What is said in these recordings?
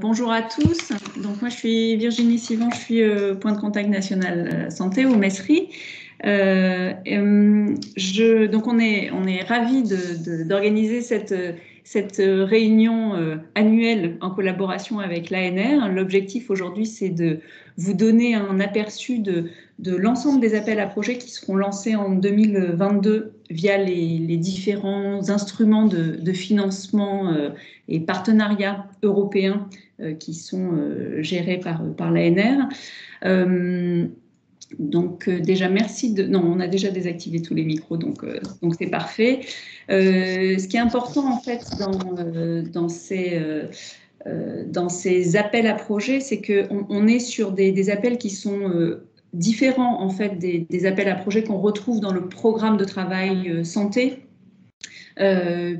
Bonjour à tous. Donc moi je suis Virginie Sivan, je suis point de contact national santé au MESRI. Donc on est ravis d'organiser cette réunion annuelle en collaboration avec l'ANR. L'objectif aujourd'hui, c'est de vous donner un aperçu de l'ensemble des appels à projets qui seront lancés en 2022 via les différents instruments de financement et partenariats européens qui sont gérés par l'ANR. Donc déjà merci non, on a déjà désactivé tous les micros, donc c'est parfait. Ce qui est important en fait dans ces appels à projets, c'est qu'on est sur des appels qui sont différents en fait des appels à projets qu'on retrouve dans le programme de travail santé.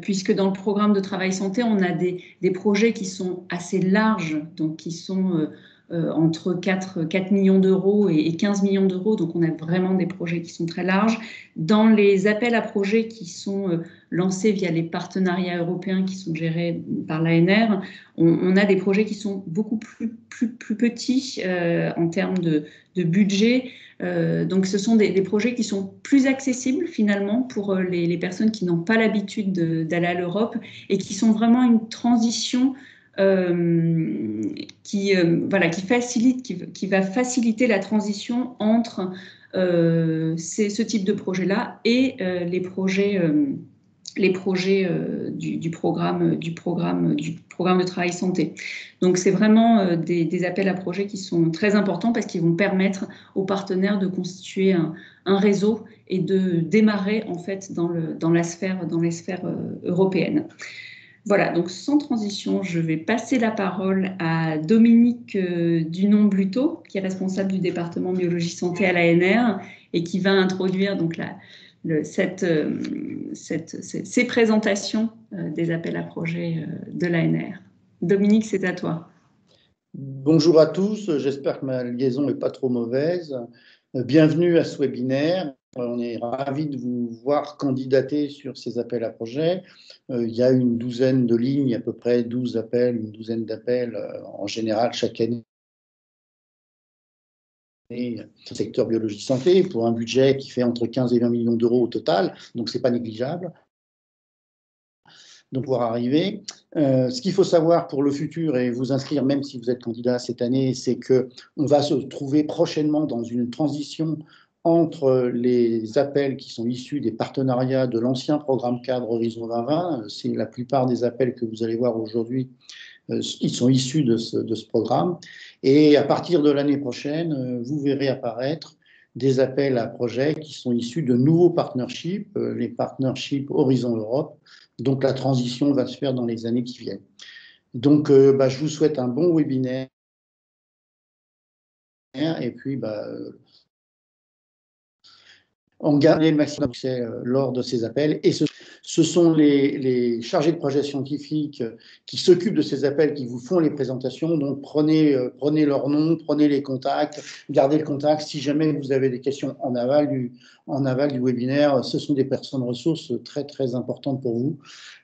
Puisque dans le programme de travail santé, on a des projets qui sont assez larges, donc qui sont entre 4 millions d'euros et 15 millions d'euros, donc on a vraiment des projets qui sont très larges. Dans les appels à projets qui sont lancés via les partenariats européens qui sont gérés par l'ANR, on a des projets qui sont beaucoup plus petits en termes de budget. Donc ce sont des projets qui sont plus accessibles finalement pour les personnes qui n'ont pas l'habitude d'aller à l'Europe et qui sont vraiment une transition qui va faciliter la transition entre ce type de projet-là et les projets du programme de travail santé. Donc c'est vraiment des appels à projets qui sont très importants parce qu'ils vont permettre aux partenaires de constituer un réseau et de démarrer en fait dans la sphère européenne. Voilà, donc sans transition, je vais passer la parole à Dominique Dunon-Bluteau, qui est responsable du département biologie santé à l'ANR et qui va introduire donc ces présentations des appels à projets de l'ANR. Dominique, c'est à toi. Bonjour à tous, j'espère que ma liaison n'est pas trop mauvaise. Bienvenue à ce webinaire. On est ravis de vous voir candidater sur ces appels à projets. Il y a une douzaine de lignes, à peu près 12 appels, une douzaine d'appels en général chaque année. Secteur biologie santé pour un budget qui fait entre 15 et 20 millions d'euros au total, donc ce n'est pas négligeable. Donc, pour arriver, ce qu'il faut savoir pour le futur et vous inscrire, même si vous êtes candidat cette année, c'est qu'on va se trouver prochainement dans une transition entre les appels qui sont issus des partenariats de l'ancien programme cadre Horizon 2020. C'est la plupart des appels que vous allez voir aujourd'hui, ils sont issus de ce programme. Et à partir de l'année prochaine, vous verrez apparaître des appels à projets qui sont issus de nouveaux partnerships, les partnerships Horizon Europe. Donc, la transition va se faire dans les années qui viennent. Donc, je vous souhaite un bon webinaire. Et puis, on garde le maximum d'accès lors de ces appels. Et ce sont les chargés de projet scientifiques qui s'occupent de ces appels, qui vous font les présentations. Donc, prenez leur nom, prenez les contacts, gardez le contact. Si jamais vous avez des questions en aval du webinaire, ce sont des personnes ressources très, très importantes pour vous.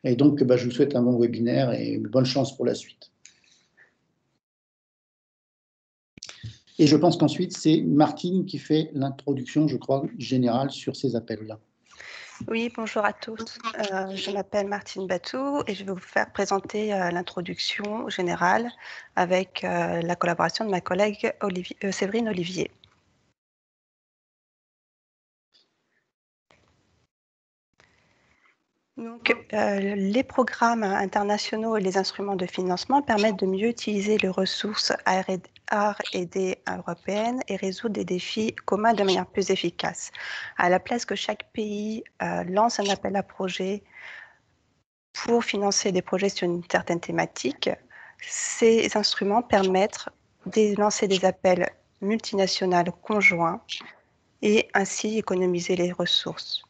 Et donc, je vous souhaite un bon webinaire et bonne chance pour la suite. Et je pense qu'ensuite, c'est Martine qui fait l'introduction, je crois, générale sur ces appels-là. Oui, bonjour à tous. Je m'appelle Martine Batou et je vais vous faire présenter l'introduction générale avec la collaboration de ma collègue Séverine Olivier. Donc, les programmes internationaux et les instruments de financement permettent de mieux utiliser les ressources R&D européennes et résoudre des défis communs de manière plus efficace. À la place que chaque pays lance un appel à projet pour financer des projets sur une certaine thématique, ces instruments permettent de lancer des appels multinationaux conjoints et ainsi économiser les ressources.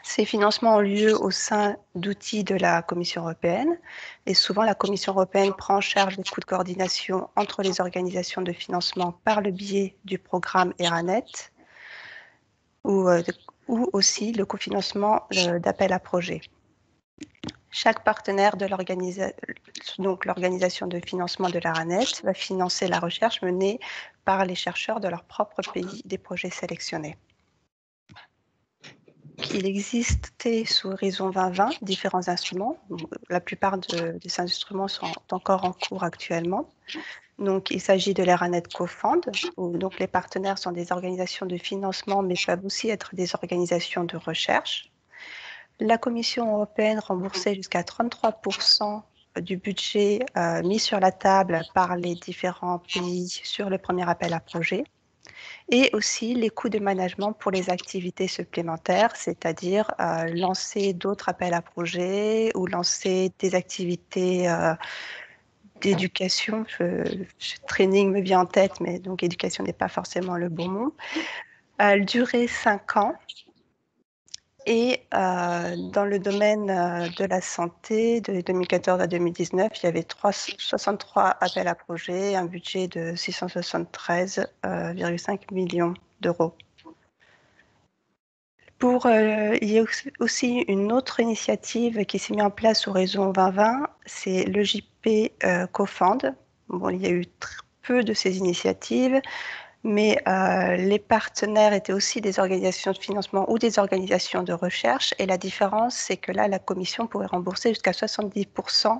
Ces financements ont lieu au sein d'outils de la Commission européenne et souvent la Commission européenne prend en charge les coûts de coordination entre les organisations de financement par le biais du programme ERANET ou aussi le cofinancement d'appels à projets. Chaque partenaire de l'organisation de financement de l'ARANET va financer la recherche menée par les chercheurs de leur propre pays des projets sélectionnés. Il existait sous Horizon 2020 différents instruments. La plupart de ces instruments sont encore en cours actuellement. Donc, il s'agit de l'ARANET Co-Fund, où donc, les partenaires sont des organisations de financement, mais peuvent aussi être des organisations de recherche. La Commission européenne remboursait jusqu'à 33% du budget mis sur la table par les différents pays sur le premier appel à projet. Et aussi les coûts de management pour les activités supplémentaires, c'est-à-dire lancer d'autres appels à projets ou lancer des activités d'éducation. Training me vient en tête, mais donc éducation n'est pas forcément le bon mot. Elle durait 5 ans. Et dans le domaine de la santé, de 2014 à 2019, il y avait 63 appels à projets, un budget de 673,5 millions d'euros. Il y a aussi une autre initiative qui s'est mise en place sous Horizon 2020, c'est le JP Co-Fund. Bon, il y a eu peu de ces initiatives, mais les partenaires étaient aussi des organisations de financement ou des organisations de recherche. Et la différence, c'est que là, la Commission pourrait rembourser jusqu'à 70%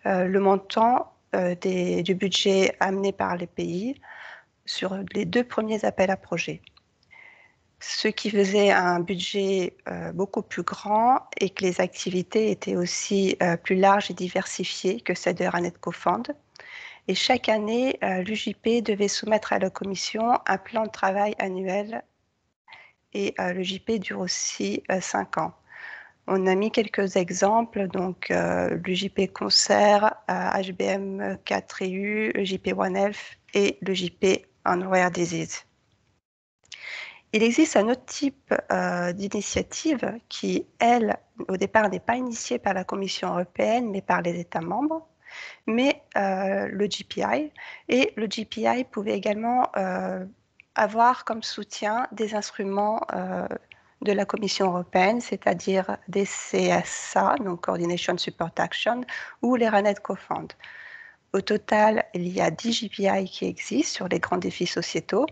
le montant du budget amené par les pays sur les 2 premiers appels à projets. Ce qui faisait un budget beaucoup plus grand et que les activités étaient aussi plus larges et diversifiées que celles de l'ARANET Co-Fund. Et chaque année, l'UJP devait soumettre à la Commission un plan de travail annuel et le JP dure aussi 5 ans. On a mis quelques exemples, donc l'UJP Concert, HBM 4EU, le JP One Health et le JP on Rare Disease. Il existe un autre type d'initiative qui, elle, au départ, n'est pas initiée par la Commission européenne, mais par les États membres. Mais le GPI, et le GPI pouvait également avoir comme soutien des instruments de la Commission européenne, c'est-à-dire des CSA, donc Coordination Support Action, ou les RANET Co-Fund. Au total, il y a 10 GPI qui existent sur les grands défis sociétaux.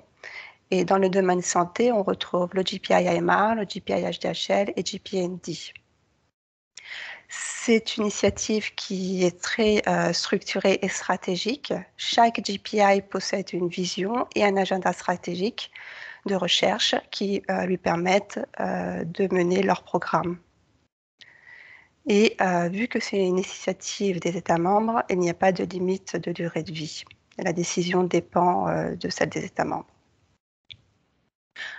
Et dans le domaine santé, on retrouve le GPI AMR, le GPI HDHL et GPND. C'est une initiative qui est très structurée et stratégique. Chaque GPI possède une vision et un agenda stratégique de recherche qui lui permettent de mener leur programme. Et vu que c'est une initiative des États membres, il n'y a pas de limite de durée de vie. La décision dépend de celle des États membres.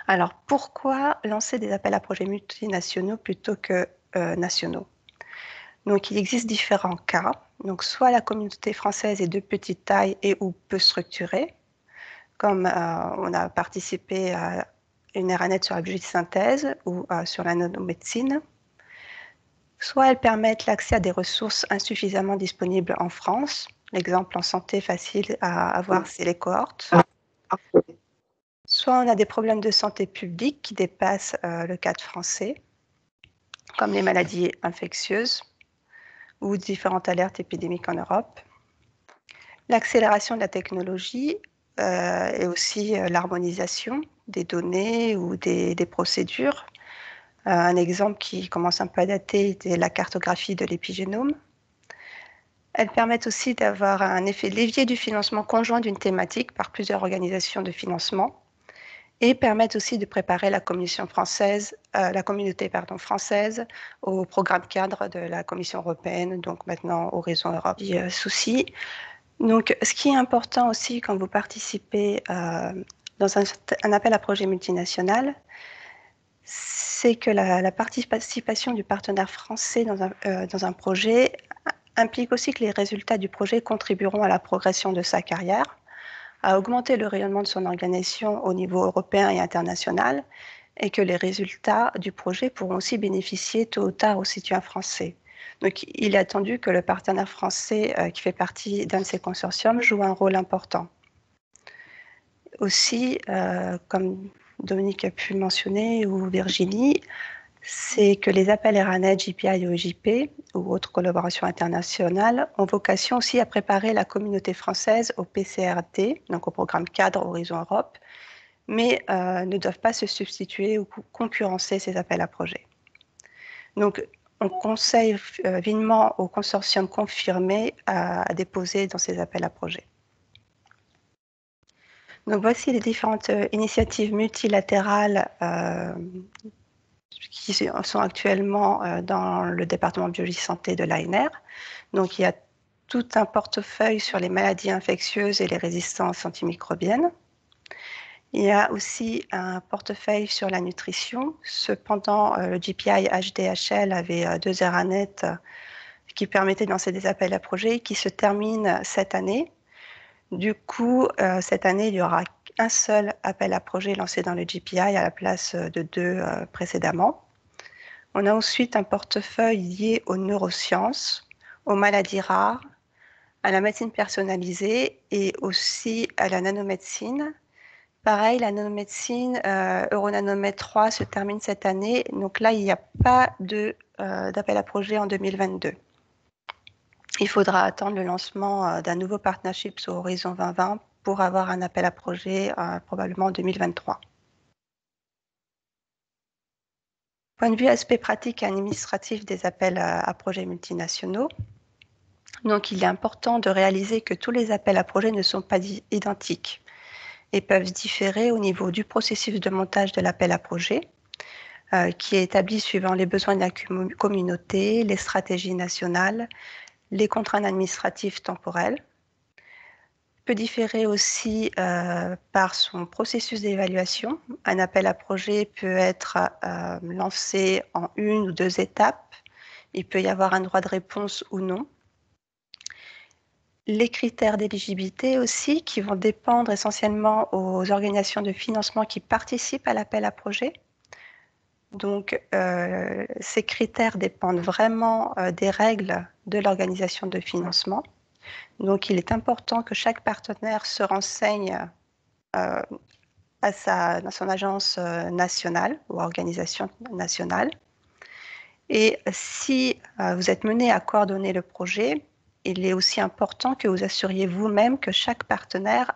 Alors, pourquoi lancer des appels à projets multinationaux plutôt que nationaux ? Donc, il existe différents cas. Donc, soit la communauté française est de petite taille et ou peu structurée, comme on a participé à une ARANET sur la biologie de synthèse ou sur la nanomédecine. Soit elles permettent l'accès à des ressources insuffisamment disponibles en France. L'exemple en santé facile à avoir, c'est les cohortes. Soit on a des problèmes de santé publique qui dépassent le cadre français, comme les maladies infectieuses ou différentes alertes épidémiques en Europe. L'accélération de la technologie et aussi l'harmonisation des données ou des procédures. Un exemple qui commence un peu à dater est la cartographie de l'épigénome. Elles permettent aussi d'avoir un effet levier du financement conjoint d'une thématique par plusieurs organisations de financement et permettent aussi de préparer la communauté française au programme cadre de la Commission européenne, donc maintenant Horizon Europe. Souci. Donc, ce qui est important aussi quand vous participez dans un appel à projet multinational, c'est que la participation du partenaire français dans un projet implique aussi que les résultats du projet contribueront à la progression de sa carrière, à augmenter le rayonnement de son organisation au niveau européen et international, et que les résultats du projet pourront aussi bénéficier tôt ou tard aux citoyens français. Donc, il est attendu que le partenaire français qui fait partie d'un de ces consortiums joue un rôle important. Aussi, comme Dominique a pu mentionner, ou Virginie, c'est que les appels ERANET, JPI et OJP, ou autres collaborations internationales, ont vocation aussi à préparer la communauté française au PCRT, donc au programme cadre Horizon Europe, mais ne doivent pas se substituer ou concurrencer ces appels à projets. Donc, on conseille vivement aux consortiums confirmés à déposer dans ces appels à projets. Donc, voici les différentes initiatives multilatérales qui sont actuellement dans le département de biologie santé de l'ANR. Donc, il y a tout un portefeuille sur les maladies infectieuses et les résistances antimicrobiennes. Il y a aussi un portefeuille sur la nutrition. Cependant, le GPI HDHL avait 2 ERANET qui permettaient de lancer des appels à projets qui se terminent cette année. Du coup, cette année, il y aura un seul appel à projet lancé dans le GPI à la place de 2 précédemment. On a ensuite un portefeuille lié aux neurosciences, aux maladies rares, à la médecine personnalisée et aussi à la nanomédecine. Pareil, la nanomédecine, Euronanomètre 3 se termine cette année. Donc là, il n'y a pas d'appel à projet en 2022. Il faudra attendre le lancement d'un nouveau partnership sur Horizon 2020 pour avoir un appel à projet probablement en 2023. Point de vue aspect pratique et administratif des appels à projets multinationaux. Donc, il est important de réaliser que tous les appels à projets ne sont pas identiques et peuvent différer au niveau du processus de montage de l'appel à projet, qui est établi suivant les besoins de la communauté, les stratégies nationales, les contraintes administratives temporelles. Peut différer aussi par son processus d'évaluation. Un appel à projet peut être lancé en 1 ou 2 étapes. Il peut y avoir un droit de réponse ou non. Les critères d'éligibilité aussi, qui vont dépendre essentiellement aux organisations de financement qui participent à l'appel à projet. Donc, ces critères dépendent vraiment des règles de l'organisation de financement. Donc, il est important que chaque partenaire se renseigne dans son agence nationale ou organisation nationale. Et si vous êtes mené à coordonner le projet, il est aussi important que vous assuriez vous-même que chaque partenaire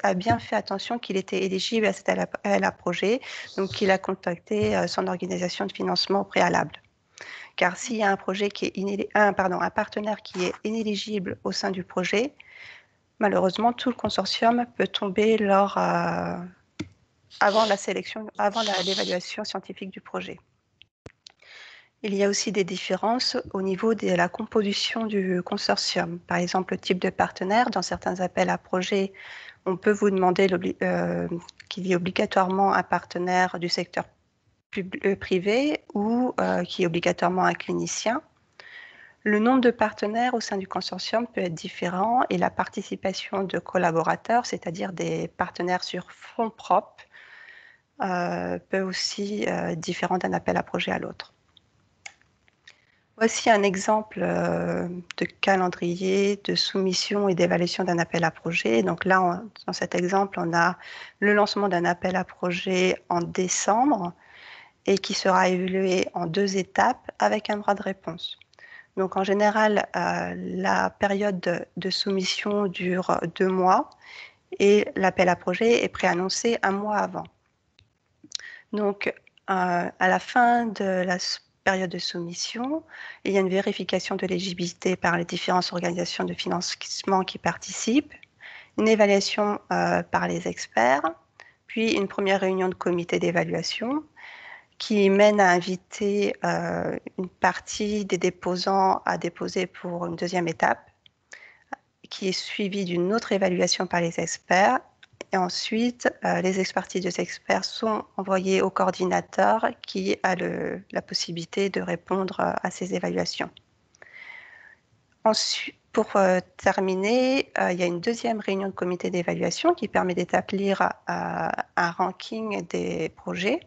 a bien fait attention qu'il était éligible à cet appel à projet, donc qu'il a contacté son organisation de financement au préalable. Car s'il y a un partenaire qui est inéligible au sein du projet, malheureusement, tout le consortium peut tomber avant l'évaluation scientifique du projet. Il y a aussi des différences au niveau de la composition du consortium. Par exemple, le type de partenaire. Dans certains appels à projets, on peut vous demander qu'il y ait obligatoirement un partenaire du secteur privé ou qui est obligatoirement un clinicien. Le nombre de partenaires au sein du consortium peut être différent et la participation de collaborateurs, c'est-à-dire des partenaires sur fonds propres, peut aussi être différent d'un appel à projet à l'autre. Voici un exemple de calendrier de soumission et d'évaluation d'un appel à projet. Donc là, dans cet exemple, on a le lancement d'un appel à projet en décembre et qui sera évalué en 2 étapes avec un droit de réponse. Donc en général, la période de soumission dure 2 mois et l'appel à projet est préannoncé 1 mois avant. Donc à la fin de la période de soumission, il y a une vérification de l'éligibilité par les différentes organisations de financement qui participent, une évaluation par les experts, puis une première réunion de comité d'évaluation qui mène à inviter une partie des déposants à déposer pour une 2e étape, qui est suivie d'une autre évaluation par les experts. Et ensuite, les expertises des experts sont envoyées au coordinateur qui a la possibilité de répondre à ces évaluations. Ensuite, pour terminer, il y a une 2e réunion de comité d'évaluation qui permet d'établir un ranking des projets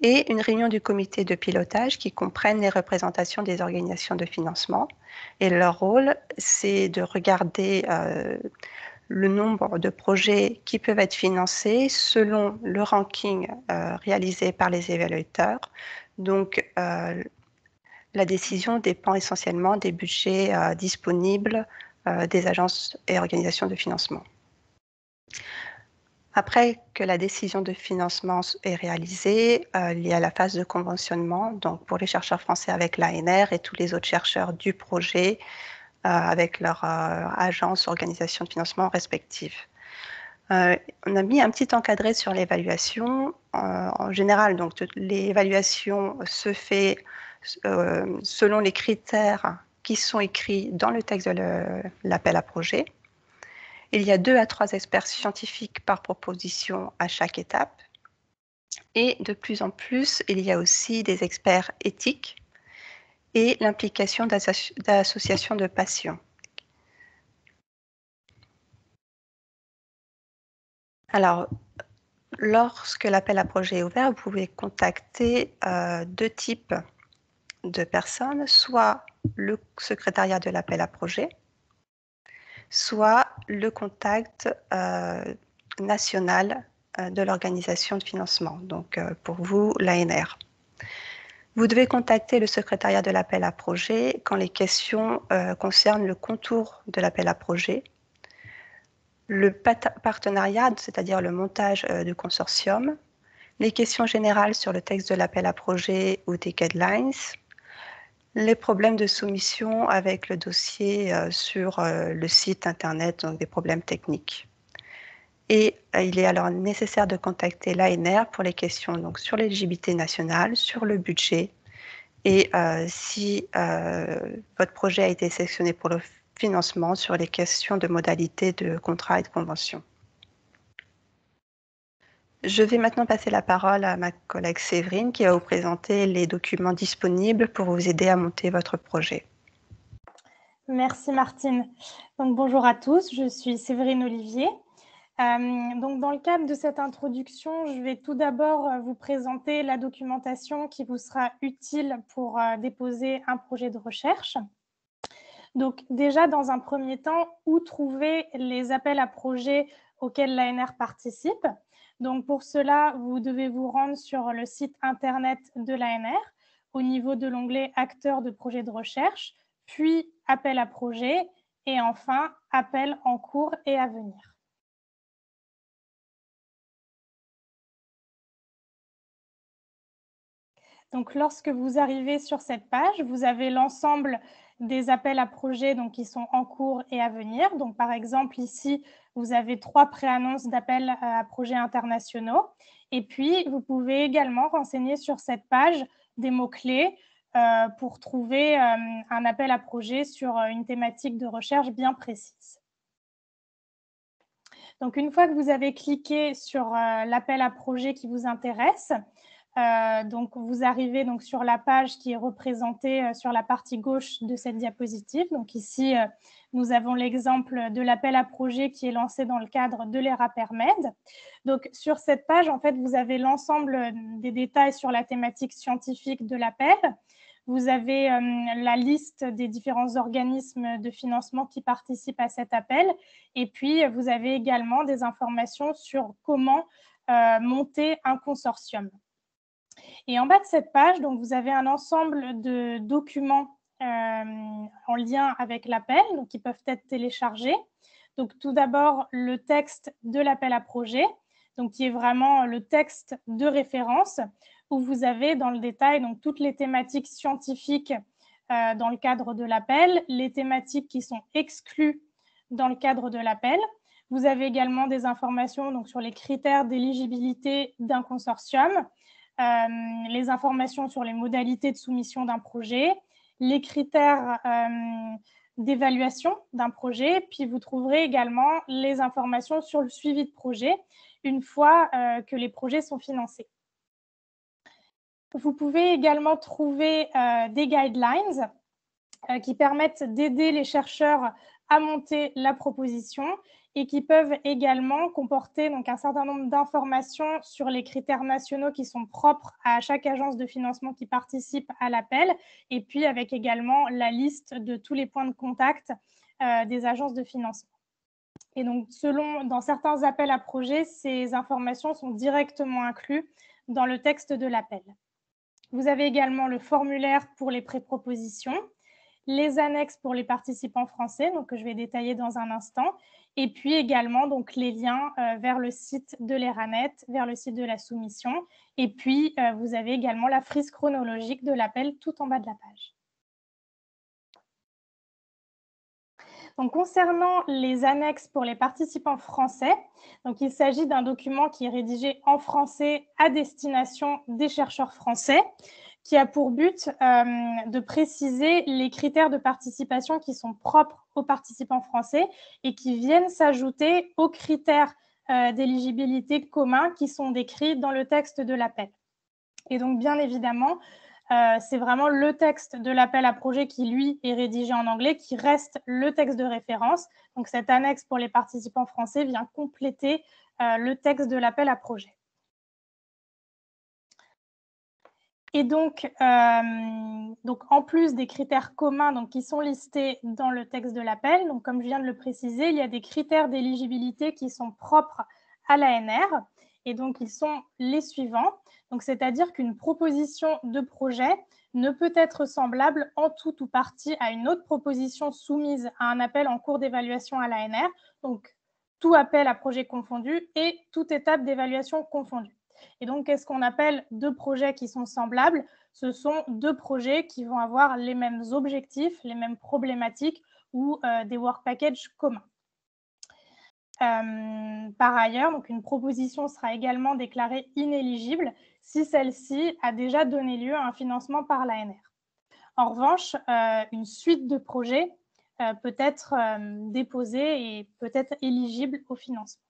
et une réunion du comité de pilotage qui comprennent les représentations des organisations de financement. Et leur rôle, c'est de regarder le nombre de projets qui peuvent être financés selon le ranking réalisé par les évaluateurs. Donc, la décision dépend essentiellement des budgets disponibles des agences et organisations de financement. Après que la décision de financement est réalisée, il y a la phase de conventionnement, donc pour les chercheurs français avec l'ANR et tous les autres chercheurs du projet avec leur agence ou organisation de financement respective. On a mis un petit encadré sur l'évaluation. En général, donc l'évaluation se fait selon les critères qui sont écrits dans le texte de l'appel à projet. Il y a 2 à 3 experts scientifiques par proposition à chaque étape. Et de plus en plus, il y a aussi des experts éthiques et l'implication d'associations de patients. Alors, lorsque l'appel à projet est ouvert, vous pouvez contacter 2 types de personnes, soit le secrétariat de l'appel à projet, soit le contact national de l'organisation de financement, donc pour vous, l'ANR. Vous devez contacter le secrétariat de l'appel à projet quand les questions concernent le contour de l'appel à projet, le partenariat, c'est-à-dire le montage du consortium, les questions générales sur le texte de l'appel à projet ou des guidelines, les problèmes de soumission avec le dossier sur le site internet, donc des problèmes techniques. Et il est alors nécessaire de contacter l'ANR pour les questions donc, sur l'éligibilité nationale, sur le budget, et si votre projet a été sélectionné pour le financement, sur les questions de modalités de contrat et de convention. Je vais maintenant passer la parole à ma collègue Séverine qui va vous présenter les documents disponibles pour vous aider à monter votre projet. Merci Martine. Donc, bonjour à tous, je suis Séverine Olivier. Donc, dans le cadre de cette introduction, je vais tout d'abord vous présenter la documentation qui vous sera utile pour déposer un projet de recherche. Donc, déjà, dans un premier temps, où trouver les appels à projets auxquels l'ANR participe. Donc, pour cela, vous devez vous rendre sur le site internet de l'ANR au niveau de l'onglet « Acteurs de projets de recherche », puis « Appel à projets » et enfin « Appel en cours et à venir ». Donc, lorsque vous arrivez sur cette page, vous avez l'ensemble des appels à projets donc, qui sont en cours et à venir. Donc, par exemple, ici, vous avez 3 préannonces d'appels à projets internationaux. Et puis, vous pouvez également renseigner sur cette page des mots-clés pour trouver un appel à projet sur une thématique de recherche bien précise. Donc, une fois que vous avez cliqué sur l'appel à projet qui vous intéresse, donc vous arrivez donc sur la page qui est représentée sur la partie gauche de cette diapositive. Donc ici, nous avons l'exemple de l'appel à projet qui est lancé dans le cadre de l'ERA-PERMED. Donc sur cette page, en fait, vous avez l'ensemble des détails sur la thématique scientifique de l'appel. Vous avez la liste des différents organismes de financement qui participent à cet appel. Et puis, vous avez également des informations sur comment monter un consortium. Et en bas de cette page, donc, vous avez un ensemble de documents en lien avec l'appel, donc qui peuvent être téléchargés. Donc, tout d'abord, le texte de l'appel à projet, donc, qui est vraiment le texte de référence, où vous avez dans le détail donc, toutes les thématiques scientifiques dans le cadre de l'appel, les thématiques qui sont exclues dans le cadre de l'appel. Vous avez également des informations donc, sur les critères d'éligibilité d'un consortium, les informations sur les modalités de soumission d'un projet, les critères d'évaluation d'un projet, puis vous trouverez également les informations sur le suivi de projet une fois que les projets sont financés. Vous pouvez également trouver des guidelines qui permettent d'aider les chercheurs à monter la proposition et qui peuvent également comporter donc, un certain nombre d'informations sur les critères nationaux qui sont propres à chaque agence de financement qui participe à l'appel, et puis avec également la liste de tous les points de contact des agences de financement. Et donc, dans certains appels à projets, ces informations sont directement incluses dans le texte de l'appel. Vous avez également le formulaire pour les pré-propositions, les annexes pour les participants français, donc que je vais détailler dans un instant, et puis également donc, les liens vers le site de l'ERANET, vers le site de la soumission, et puis vous avez également la frise chronologique de l'appel tout en bas de la page. Donc, concernant les annexes pour les participants français, donc il s'agit d'un document qui est rédigé en français à destination des chercheurs français, qui a pour but de préciser les critères de participation qui sont propres aux participants français et qui viennent s'ajouter aux critères d'éligibilité communs qui sont décrits dans le texte de l'appel. Et donc, bien évidemment, c'est vraiment le texte de l'appel à projet qui, lui, est rédigé en anglais, qui reste le texte de référence. Donc, cette annexe pour les participants français vient compléter le texte de l'appel à projet. Et donc, en plus des critères communs qui sont listés dans le texte de l'appel, donc comme je viens de le préciser, il y a des critères d'éligibilité qui sont propres à l'ANR. Et donc, ils sont les suivants. C'est-à-dire qu'une proposition de projet ne peut être semblable en tout ou partie à une autre proposition soumise à un appel en cours d'évaluation à l'ANR. Donc, tout appel à projet confondu et toute étape d'évaluation confondue. Et donc, qu'est-ce qu'on appelle deux projets qui sont semblables? Ce sont deux projets qui vont avoir les mêmes objectifs, les mêmes problématiques ou des work packages communs. Par ailleurs, donc une proposition sera également déclarée inéligible si celle-ci a déjà donné lieu à un financement par l'ANR. En revanche, une suite de projets peut être déposée et peut être éligible au financement.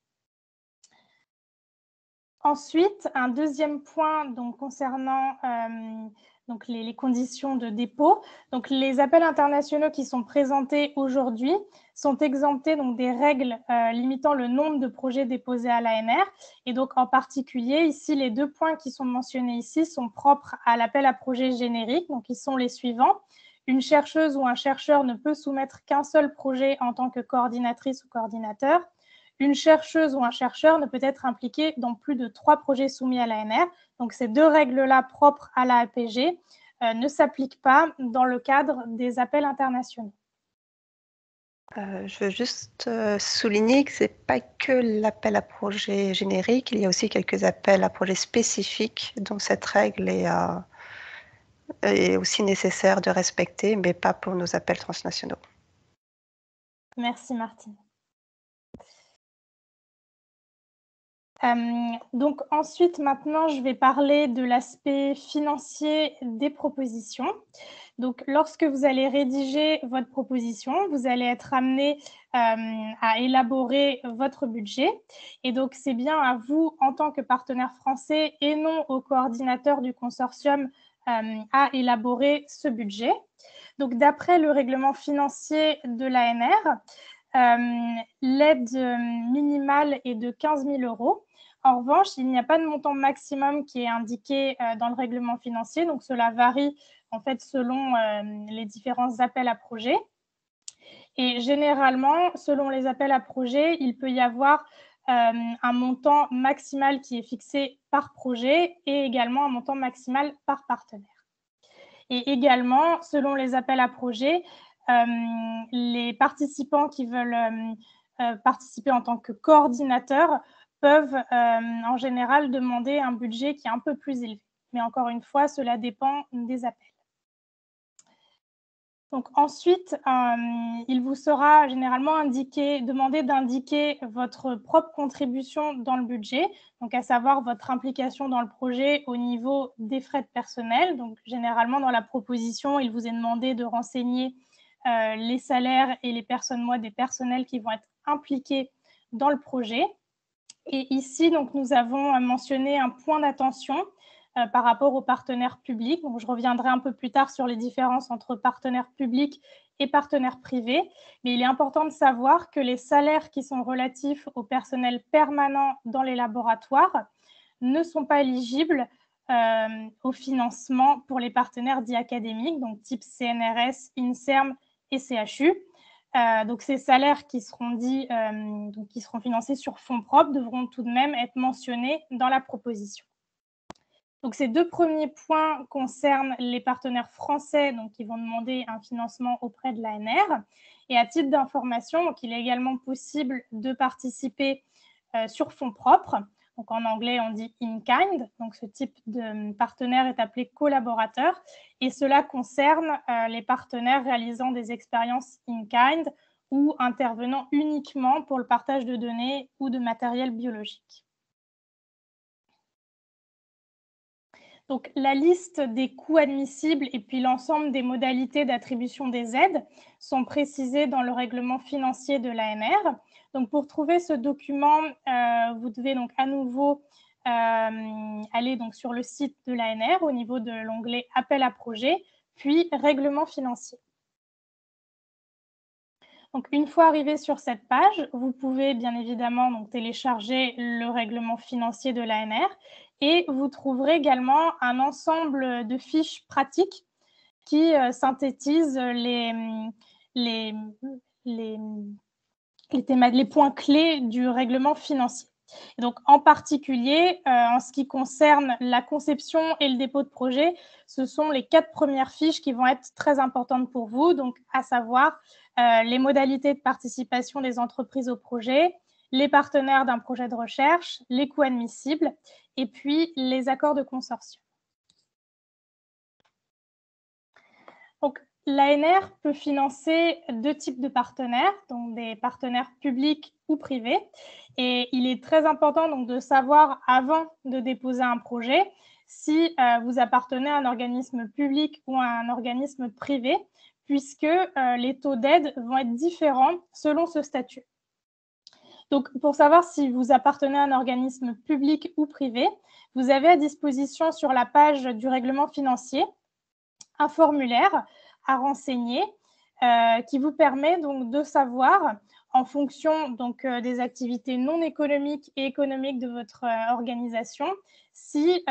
Ensuite, un deuxième point concernant les conditions de dépôt. Donc, les appels internationaux qui sont présentés aujourd'hui sont exemptés des règles limitant le nombre de projets déposés à l'ANR. Et donc, en particulier, ici, les deux points qui sont mentionnés ici sont propres à l'appel à projet générique. Donc, ils sont les suivants. Une chercheuse ou un chercheur ne peut soumettre qu'un seul projet en tant que coordinatrice ou coordinateur. Une chercheuse ou un chercheur ne peut être impliqué dans plus de 3 projets soumis à l'ANR. Donc, ces deux règles-là propres à l'APG ne s'appliquent pas dans le cadre des appels internationaux. Je veux juste souligner que ce n'est pas que l'appel à projet générique, il y a aussi quelques appels à projet spécifiques dont cette règle est aussi nécessaire de respecter, mais pas pour nos appels transnationaux. Merci Martine. Donc ensuite, maintenant, je vais parler de l'aspect financier des propositions. Donc, lorsque vous allez rédiger votre proposition, vous allez être amené à élaborer votre budget. Et donc, c'est bien à vous, en tant que partenaire français et non au coordinateur du consortium, à élaborer ce budget. Donc, d'après le règlement financier de l'ANR, l'aide minimale est de 15 000 €. En revanche, il n'y a pas de montant maximum qui est indiqué dans le règlement financier. Donc, cela varie en fait selon les différents appels à projets. Et généralement, selon les appels à projets, il peut y avoir un montant maximal qui est fixé par projet et également un montant maximal par partenaire. Et également, selon les appels à projets, les participants qui veulent participer en tant que coordinateurs peuvent en général demander un budget qui est un peu plus élevé. Mais encore une fois, cela dépend des appels. Donc ensuite, il vous sera généralement demandé d'indiquer votre propre contribution dans le budget, donc à savoir votre implication dans le projet au niveau des frais de personnel. Donc généralement, dans la proposition, il vous est demandé de renseigner les salaires et les mois des personnels qui vont être impliqués dans le projet. Et ici, donc, nous avons mentionné un point d'attention par rapport aux partenaires publics. Donc, je reviendrai un peu plus tard sur les différences entre partenaires publics et partenaires privés. Mais il est important de savoir que les salaires qui sont relatifs au personnel permanent dans les laboratoires ne sont pas éligibles au financement pour les partenaires dits académiques, donc type CNRS, INSERM et CHU. Donc, ces salaires qui seront qui seront financés sur fonds propres devront tout de même être mentionnés dans la proposition. Donc, ces deux premiers points concernent les partenaires français qui vont demander un financement auprès de l'ANR. Et à titre d'information, il est également possible de participer sur fonds propres. Donc, en anglais, on dit in kind. Donc, ce type de partenaire est appelé collaborateur. Et cela concerne les partenaires réalisant des expériences in kind ou intervenant uniquement pour le partage de données ou de matériel biologique. Donc, la liste des coûts admissibles et puis l'ensemble des modalités d'attribution des aides sont précisées dans le règlement financier de l'ANR. Donc, pour trouver ce document, vous devez donc à nouveau aller sur le site de l'ANR au niveau de l'onglet « Appel à projet », puis « Règlement financier ». Donc, une fois arrivé sur cette page, vous pouvez bien évidemment télécharger le règlement financier de l'ANR et vous trouverez également un ensemble de fiches pratiques qui synthétisent les points clés du règlement financier. Et donc, en particulier, en ce qui concerne la conception et le dépôt de projet, ce sont les 4 premières fiches qui vont être très importantes pour vous, donc à savoir les modalités de participation des entreprises au projet, les partenaires d'un projet de recherche, les coûts admissibles et puis les accords de consortium. Donc, l'ANR peut financer 2 types de partenaires, donc des partenaires publics ou privés. Et il est très important de savoir avant de déposer un projet si vous appartenez à un organisme public ou à un organisme privé, puisque les taux d'aide vont être différents selon ce statut. Donc, pour savoir si vous appartenez à un organisme public ou privé, vous avez à disposition sur la page du règlement financier un formulaire à renseigner qui vous permet de savoir, en fonction des activités non économiques et économiques de votre organisation, si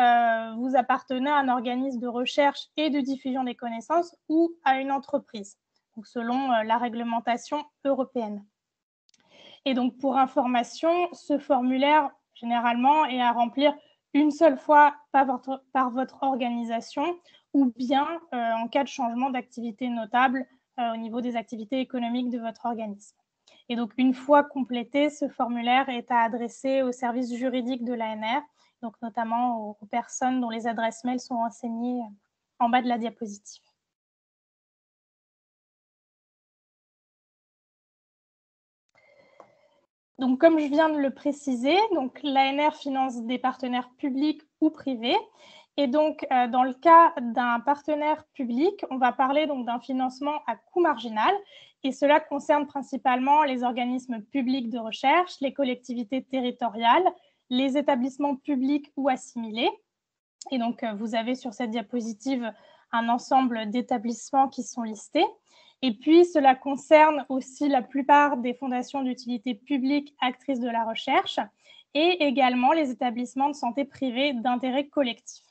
vous appartenez à un organisme de recherche et de diffusion des connaissances ou à une entreprise, donc selon la réglementation européenne. Et donc, pour information, ce formulaire, généralement, est à remplir une seule fois par votre organisation ou bien en cas de changement d'activité notable au niveau des activités économiques de votre organisme. Et donc, une fois complété, ce formulaire est à adresser au service juridique de l'ANR, donc notamment aux personnes dont les adresses mail sont renseignées en bas de la diapositive. Donc, comme je viens de le préciser, l'ANR finance des partenaires publics ou privés. Et donc, dans le cas d'un partenaire public, on va parler d'un financement à coût marginal. Et cela concerne principalement les organismes publics de recherche, les collectivités territoriales, les établissements publics ou assimilés. Et donc, vous avez sur cette diapositive un ensemble d'établissements qui sont listés. Et puis, cela concerne aussi la plupart des fondations d'utilité publique actrices de la recherche et également les établissements de santé privés d'intérêt collectif.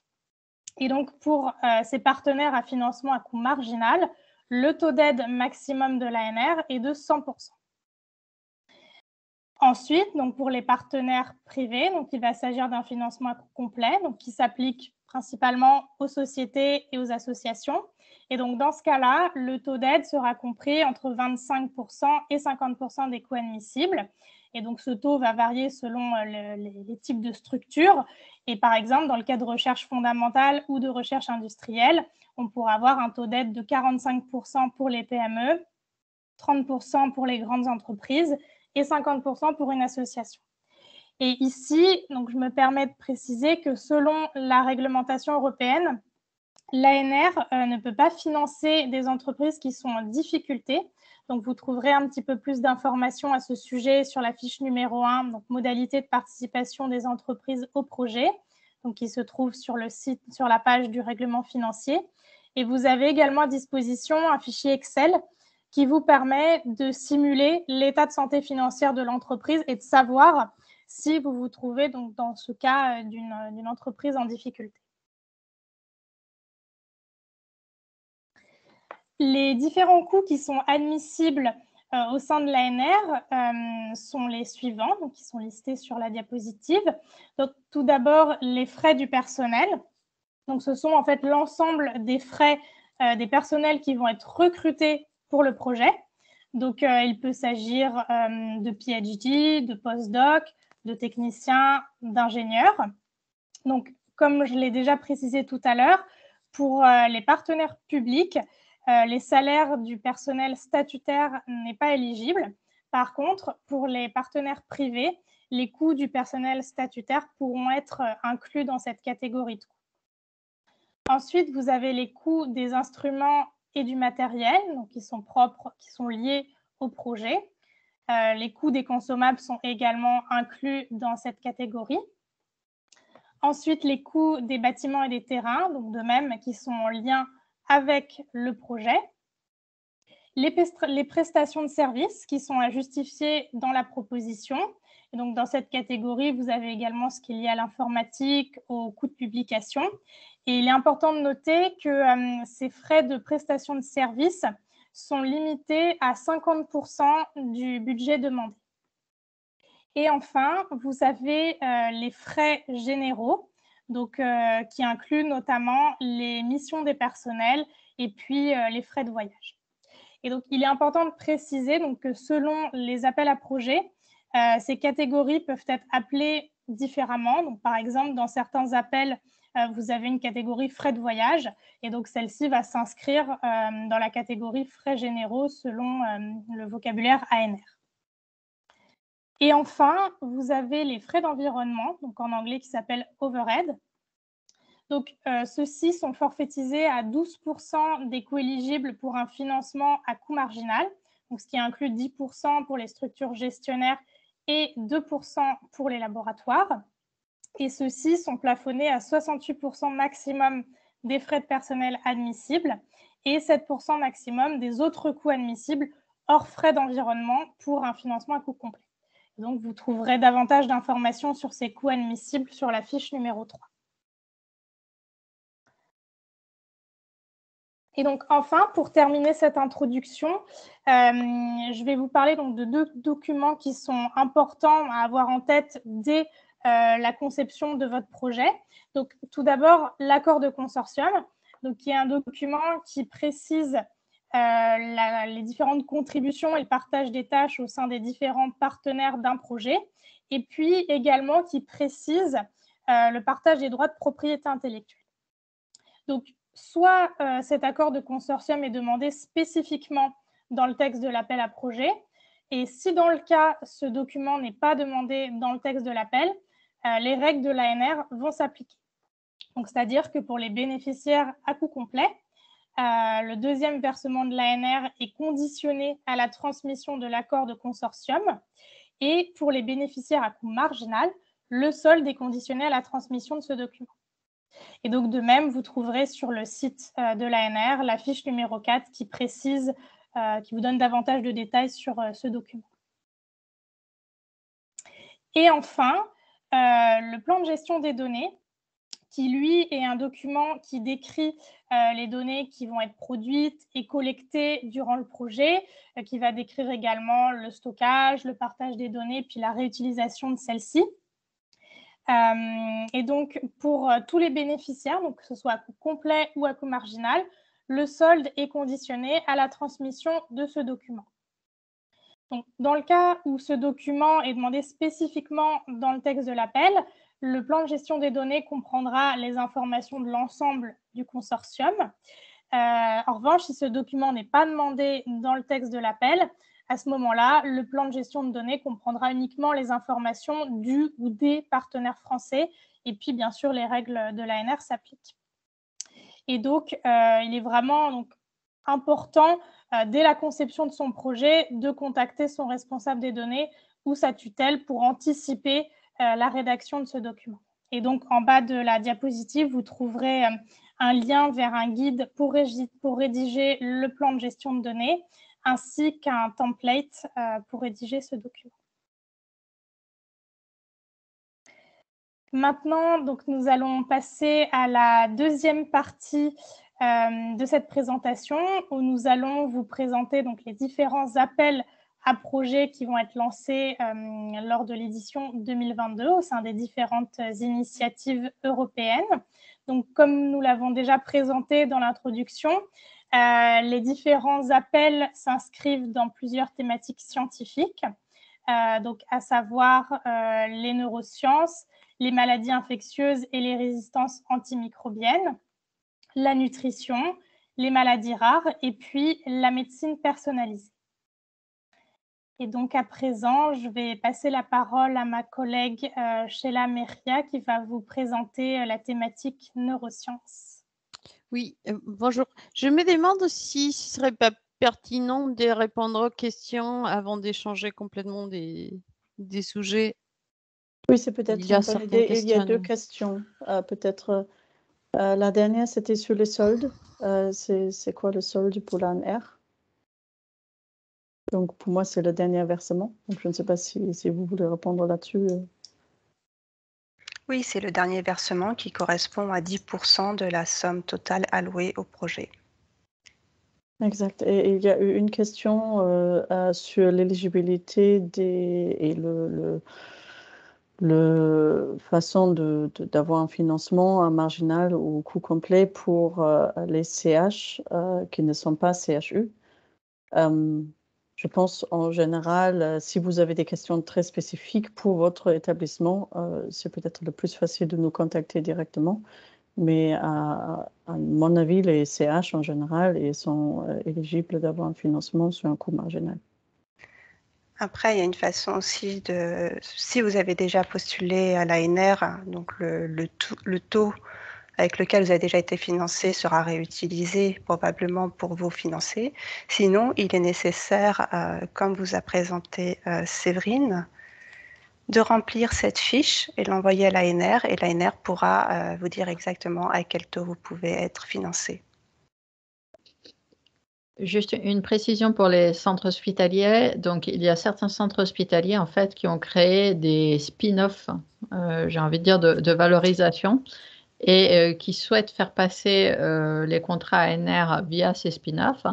Et donc, pour ces partenaires à financement à coût marginal, le taux d'aide maximum de l'ANR est de 100%. Ensuite, pour les partenaires privés, il va s'agir d'un financement à coût complet, qui s'applique principalement aux sociétés et aux associations. Et donc, dans ce cas-là, le taux d'aide sera compris entre 25% et 50% des coûts admissibles. Et donc, ce taux va varier selon les types de structures. Et par exemple, dans le cas de recherche fondamentale ou de recherche industrielle, on pourra avoir un taux d'aide de 45% pour les PME, 30% pour les grandes entreprises et 50% pour une association. Et ici, je me permets de préciser que selon la réglementation européenne, l'ANR ne peut pas financer des entreprises qui sont en difficulté. Donc, vous trouverez un petit peu plus d'informations à ce sujet sur la fiche numéro 1, donc modalité de participation des entreprises au projet, qui se trouve sur le site, sur la page du règlement financier. Et vous avez également à disposition un fichier Excel qui vous permet de simuler l'état de santé financière de l'entreprise et de savoir si vous vous trouvez dans ce cas d'une entreprise en difficulté. Les différents coûts qui sont admissibles au sein de l'ANR sont les suivants, donc qui sont listés sur la diapositive. Donc, tout d'abord, les frais du personnel. Donc, ce sont en fait l'ensemble des frais des personnels qui vont être recrutés pour le projet. Donc, il peut s'agir de PhD, de postdoc, de techniciens, d'ingénieurs. Donc, comme je l'ai déjà précisé tout à l'heure, pour les partenaires publics, les salaires du personnel statutaire n'est pas éligible. Par contre, pour les partenaires privés, les coûts du personnel statutaire pourront être inclus dans cette catégorie de coûts. Ensuite, vous avez les coûts des instruments et du matériel, donc qui sont propres, qui sont liés au projet. Les coûts des consommables sont également inclus dans cette catégorie. Ensuite, les coûts des bâtiments et des terrains, donc de même, qui sont en lien avec le projet. Les prestations de services qui sont à justifier dans la proposition. Et donc, dans cette catégorie, vous avez également ce qui est lié à l'informatique, aux coûts de publication. Et il est important de noter que ces frais de prestation de services sont limités à 50% du budget demandé. Et enfin, vous avez les frais généraux, donc, qui incluent notamment les missions des personnels et puis les frais de voyage. Et donc, il est important de préciser donc, que selon les appels à projets, ces catégories peuvent être appelées différemment. Donc, par exemple, dans certains appels, vous avez une catégorie frais de voyage et donc celle-ci va s'inscrire dans la catégorie frais généraux selon le vocabulaire ANR. Et enfin, vous avez les frais d'environnement, donc en anglais qui s'appellent overhead. Donc, ceux-ci sont forfaitisés à 12% des coûts éligibles pour un financement à coût marginal, donc ce qui inclut 10% pour les structures gestionnaires et 2% pour les laboratoires. Et ceux-ci sont plafonnés à 68% maximum des frais de personnel admissibles et 7% maximum des autres coûts admissibles hors frais d'environnement pour un financement à coût complet. Donc, vous trouverez davantage d'informations sur ces coûts admissibles sur la fiche numéro 3. Et donc, enfin, pour terminer cette introduction, je vais vous parler donc de 2 documents qui sont importants à avoir en tête dès la conception de votre projet. Donc, tout d'abord, l'accord de consortium, donc, qui est un document qui précise les différentes contributions et le partage des tâches au sein des différents partenaires d'un projet, et puis également qui précise le partage des droits de propriété intellectuelle. Donc, soit cet accord de consortium est demandé spécifiquement dans le texte de l'appel à projet, et si dans le cas, ce document n'est pas demandé dans le texte de l'appel, les règles de l'ANR vont s'appliquer. Donc, c'est-à-dire que pour les bénéficiaires à coût complet, le deuxième versement de l'ANR est conditionné à la transmission de l'accord de consortium, et pour les bénéficiaires à coût marginal, le solde est conditionné à la transmission de ce document. Et donc, de même, vous trouverez sur le site de l'ANR la fiche numéro 4 qui précise, qui vous donne davantage de détails sur ce document. Et enfin, le plan de gestion des données, qui, lui, est un document qui décrit les données qui vont être produites et collectées durant le projet, qui va décrire également le stockage, le partage des données, puis la réutilisation de celles-ci. Et donc, pour tous les bénéficiaires, donc que ce soit à coût complet ou à coût marginal, le solde est conditionné à la transmission de ce document. Donc, dans le cas où ce document est demandé spécifiquement dans le texte de l'appel, le plan de gestion des données comprendra les informations de l'ensemble du consortium. En revanche, si ce document n'est pas demandé dans le texte de l'appel, à ce moment-là, le plan de gestion de données comprendra uniquement les informations du ou des partenaires français et puis, bien sûr, les règles de l'ANR s'appliquent. Et donc, il est vraiment important, dès la conception de son projet, de contacter son responsable des données ou sa tutelle pour anticiper la rédaction de ce document. Et donc, en bas de la diapositive, vous trouverez un lien vers un guide pour rédiger le plan de gestion de données, ainsi qu'un template pour rédiger ce document. Maintenant, donc, nous allons passer à la deuxième partie de cette présentation où nous allons vous présenter donc, les différents appels à projets qui vont être lancés lors de l'édition 2022 au sein des différentes initiatives européennes. Donc, comme nous l'avons déjà présenté dans l'introduction, les différents appels s'inscrivent dans plusieurs thématiques scientifiques, donc à savoir les neurosciences, les maladies infectieuses et les résistances antimicrobiennes, la nutrition, les maladies rares et puis la médecine personnalisée. Et donc, à présent, je vais passer la parole à ma collègue Sheila Meria qui va vous présenter la thématique neurosciences. Oui, bonjour. Je me demande si ce ne serait pas pertinent de répondre aux questions avant d'échanger complètement des sujets. Oui, c'est peut-être une bonne idée. Il y a deux questions. Peut-être la dernière, c'était sur les soldes. C'est quoi le solde pour l'ANR? Donc, pour moi, c'est le dernier versement. Donc, je ne sais pas si vous voulez répondre là-dessus. Oui, c'est le dernier versement qui correspond à 10% de la somme totale allouée au projet. Exact. Et il y a eu une question sur l'éligibilité et le façon d'avoir un financement, un marginal ou coût complet pour les CH qui ne sont pas CHU. Je pense en général, si vous avez des questions très spécifiques pour votre établissement, c'est peut-être le plus facile de nous contacter directement. Mais à mon avis, les CH en général, ils sont éligibles d'avoir un financement sur un coût marginal. Après, il y a une façon aussi de, si vous avez déjà postulé à l'ANR, donc le taux avec lequel vous avez déjà été financé sera réutilisé probablement pour vous financer. Sinon, il est nécessaire, comme vous a présenté Séverine, de remplir cette fiche et l'envoyer à l'ANR et l'ANR pourra vous dire exactement à quel taux vous pouvez être financé. Juste une précision pour les centres hospitaliers. Donc, il y a certains centres hospitaliers en fait qui ont créé des spin-offs, j'ai envie de dire de valorisation, et qui souhaitent faire passer les contrats ANR via ces spin-offs.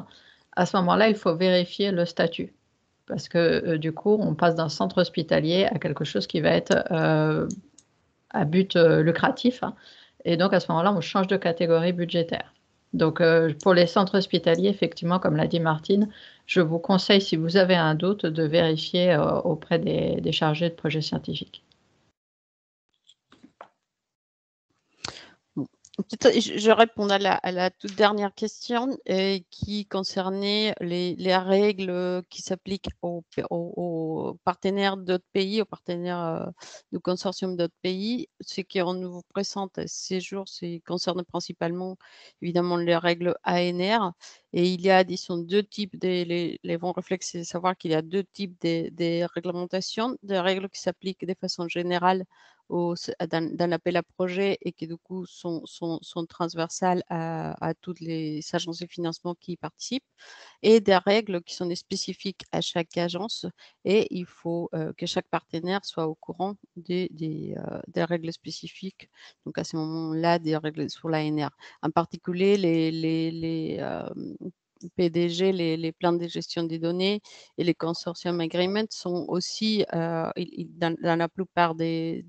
À ce moment-là, il faut vérifier le statut. Parce que du coup, on passe d'un centre hospitalier à quelque chose qui va être à but lucratif. Et donc, à ce moment-là, on change de catégorie budgétaire. Donc, pour les centres hospitaliers, effectivement, comme l'a dit Martine, je vous conseille, si vous avez un doute, de vérifier auprès des chargés de projets scientifiques. Je réponds à la toute dernière question qui concernait les règles qui s'appliquent aux partenaires d'autres pays, aux partenaires du consortium d'autres pays. Ce qu'on nous présente ces jours, concerne principalement évidemment les règles ANR. Et il y a, disons, deux types, les bons réflexes, c'est de savoir qu'il y a deux types de réglementations, des règles qui s'appliquent de façon générale dans l'appel à projet et qui du coup sont transversales à toutes les agences de financement qui y participent, et des règles qui sont spécifiques à chaque agence, et il faut que chaque partenaire soit au courant des règles spécifiques, donc à ce moment-là des règles sur l'ANR. En particulier les PDG, les plans de gestion des données et les consortium agreements sont aussi, dans la plupart des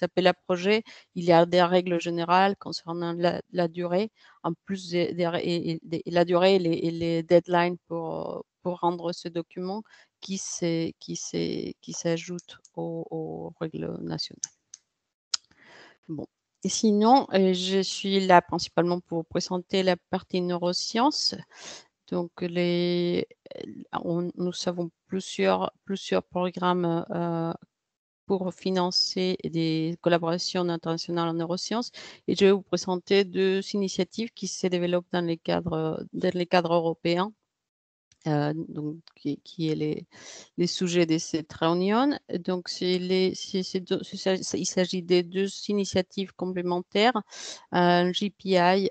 appels à projets, il y a des règles générales concernant la durée, en plus la durée et les deadlines pour rendre ce document qui s'ajoutent aux règles nationales. Bon. Et sinon, je suis là principalement pour présenter la partie neurosciences. Donc, nous avons plusieurs programmes pour financer des collaborations internationales en neurosciences. Et je vais vous présenter deux initiatives qui se développent dans les cadres européens. Donc, qui est les sujets de cette réunion. Donc, il s'agit de deux initiatives complémentaires, un GPI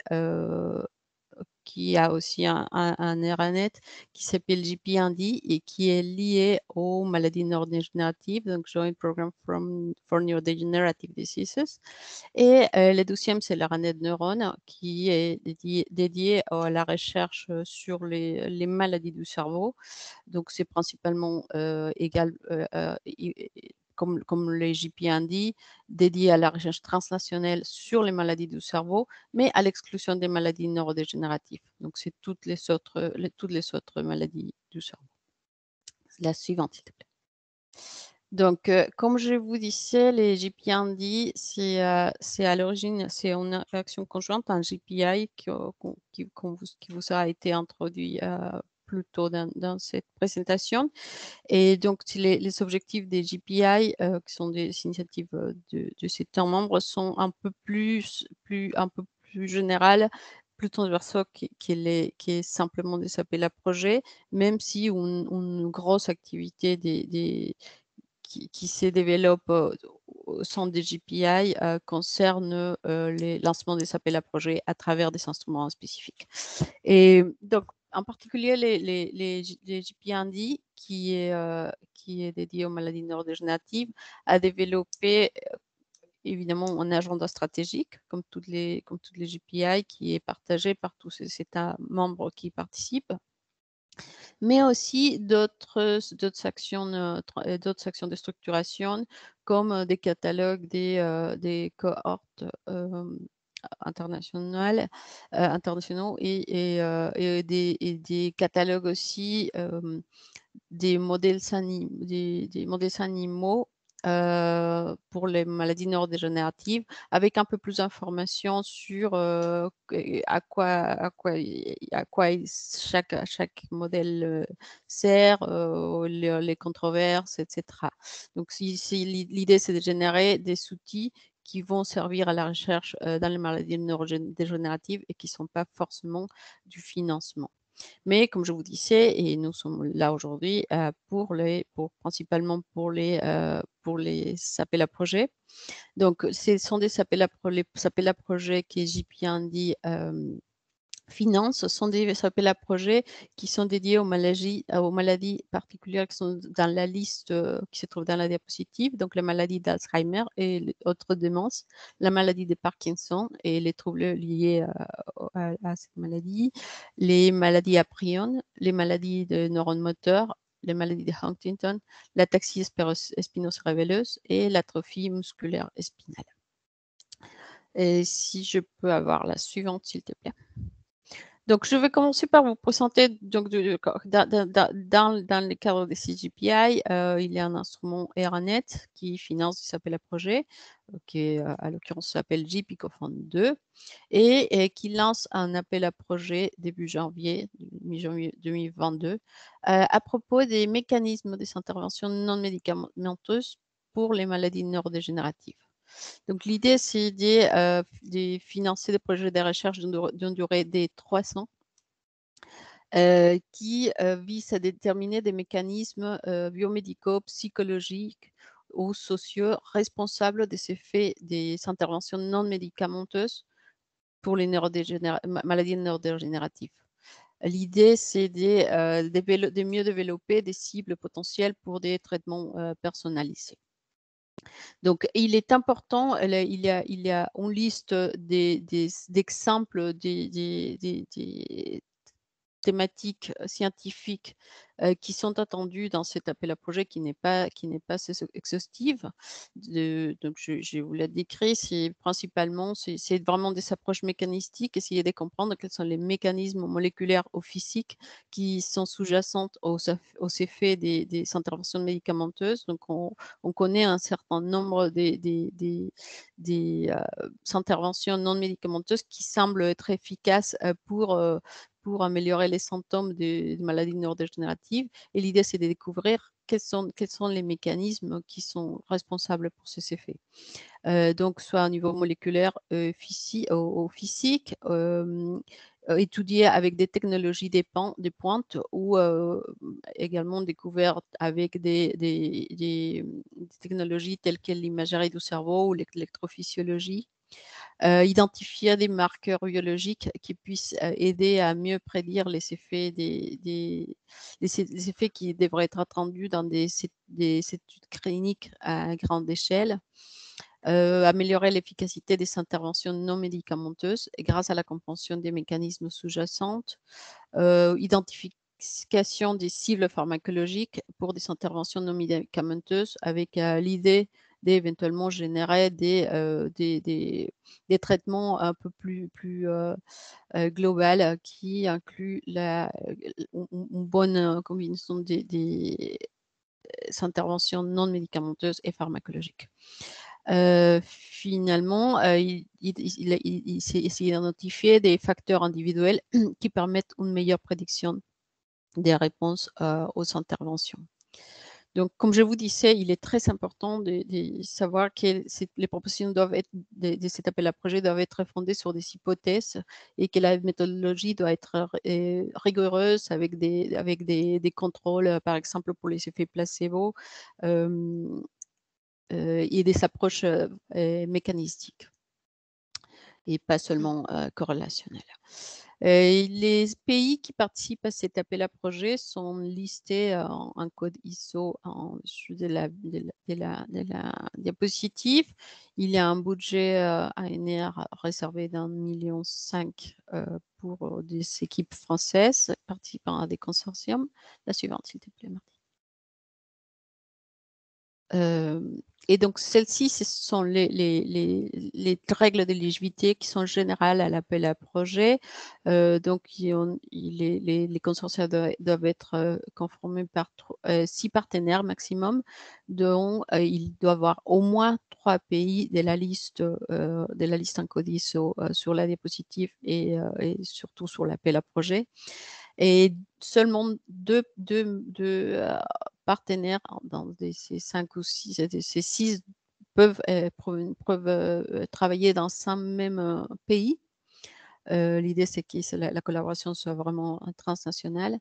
qui a aussi un RNet qui s'appelle JP1D et qui est lié aux maladies neurodégénératives, donc Joint Program for Neurodegenerative Diseases. Et le deuxième, c'est l'RNet Neuron qui est dédié à la recherche sur les maladies du cerveau. Donc, c'est principalement comme les JP1D, dédié à la recherche transnationnelle sur les maladies du cerveau, mais à l'exclusion des maladies neurodégénératives. Donc, c'est toutes les autres maladies du cerveau. La suivante, s'il te plaît. Donc, comme je vous disais, les JP1D, c'est à l'origine, c'est une réaction conjointe, un JPI qui vous a été introduit plus tôt dans cette présentation. Et donc, les objectifs des JPI, qui sont des initiatives de ces temps membres, sont un peu plus générales, plus transversaux qui est simplement des appels à projets, même si une grosse activité qui se développe au sein des JPI concerne les lancements des appels à projets à travers des instruments spécifiques. Et donc, en particulier, les JP1D, qui est dédié aux maladies neurodégénératives, a développé évidemment un agenda stratégique, comme toutes les JPI, qui est partagé par tous ces États membres qui participent, mais aussi d'autres actions de structuration, comme des catalogues, des cohortes internationaux et des catalogues aussi des modèles animaux pour les maladies neurodégénératives, avec un peu plus d'informations sur à quoi chaque modèle sert, les controverses, etc. Donc, l'idée, c'est de générer des outils qui vont servir à la recherche dans les maladies neurodégénératives et qui ne sont pas forcément du financement. Mais comme je vous disais, et nous sommes là aujourd'hui principalement pour les appels à projets. Donc, ce sont les appels à projets que JP1D finance, sont des appels à projets qui sont dédiés aux maladies particulières qui sont dans la liste qui se trouve dans la diapositive, donc la maladie d'Alzheimer et autres démences, la maladie de Parkinson et les troubles liés à cette maladie, les maladies à prions, les maladies de neurones moteurs, les maladies de Huntington, l'ataxie spinocérévelleuse et l'atrophie musculaire spinale. Et si je peux avoir la suivante, s'il te plaît. Donc, je vais commencer par vous présenter, donc, dans le cadre des CGPI, il y a un instrument RNet qui finance des appels à projets, qui à l'occurrence s'appelle JPCOFUND 2, et qui lance un appel à projet début mi-janvier 2022, à propos des mécanismes des interventions non médicamenteuses pour les maladies neurodégénératives. Donc, l'idée, c'est de financer des projets de recherche d'une durée de 3 ans qui visent à déterminer des mécanismes biomédicaux, psychologiques ou sociaux responsables des effets des interventions non médicamenteuses pour les maladies neurodégénératives. L'idée, c'est de mieux développer des cibles potentielles pour des traitements personnalisés. Donc, il est important, il y a une liste d'exemples des thématiques scientifiques qui sont attendues dans cet appel à projet qui n'est pas exhaustive. Donc, je vous l'ai décrit, c'est principalement, c'est vraiment des approches mécanistiques, essayer de comprendre quels sont les mécanismes moléculaires ou physiques qui sont sous-jacentes aux effets des interventions médicamenteuses. Donc, on connaît un certain nombre des interventions non médicamenteuses qui semblent être efficaces pour améliorer les symptômes de maladies neurodégénératives. Et l'idée, c'est de découvrir quels sont les mécanismes qui sont responsables pour ces effets. Donc, soit au niveau moléculaire ou physique, étudié avec des technologies de pointe ou également découvertes avec des technologies telles que l'imagerie du cerveau ou l'électrophysiologie. identifier des marqueurs biologiques qui puissent aider à mieux prédire les effets, les effets qui devraient être attendus dans des études cliniques à grande échelle. Améliorer l'efficacité des interventions non médicamenteuses grâce à la compréhension des mécanismes sous-jacents, identification des cibles pharmacologiques pour des interventions non médicamenteuses avec l'idée d'éventuellement générer des traitements un peu plus global qui incluent une bonne combinaison des interventions non médicamenteuses et pharmacologiques. Finalement, il s'est identifié des facteurs individuels qui permettent une meilleure prédiction des réponses aux interventions. Donc, comme je vous disais, il est très important de savoir que les propositions doivent être, de cet appel à projet doivent être fondées sur des hypothèses et que la méthodologie doit être rigoureuse avec des contrôles, par exemple pour les effets placebo et des approches mécanistiques et pas seulement corrélationnelles. Les pays qui participent à cet appel à projet sont listés en code ISO en dessous de la diapositive. Il y a un budget ANR réservé d'1,5 million pour des équipes françaises participant à des consortiums. La suivante, s'il te plaît, Martine. Et donc, celles-ci, ce sont les règles d'éligibilité qui sont générales à l'appel à projet. Donc, les consortia doivent être conformés par 6 partenaires maximum, dont il doit y avoir au moins 3 pays de la liste en code ISO sur la diapositive et surtout sur l'appel à projet. Et seulement deux partenaires dans ces 5 ou 6, ces 6 peuvent travailler dans un même pays. L'idée, c'est que la collaboration soit vraiment transnationale.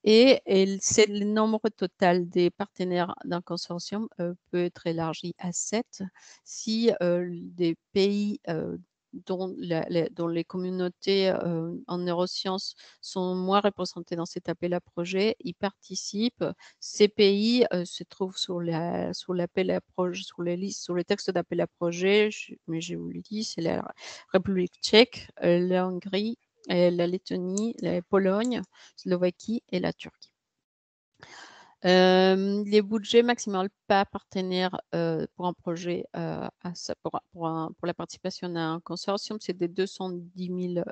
Et c'est le nombre total des partenaires d'un consortium peut être élargi à 7 si des pays dont les communautés en neurosciences sont moins représentées dans cet appel à projet, y participent. Ces pays se trouvent sur l'appel à projet, sur les listes, sur les textes d'appel à projet, mais je vous le dis, c'est la République tchèque, la Hongrie, la Lettonie, la Pologne, Slovaquie et la Turquie. Les budgets maximaux par partenaire pour un projet, pour la participation à un consortium, c'est de 210 000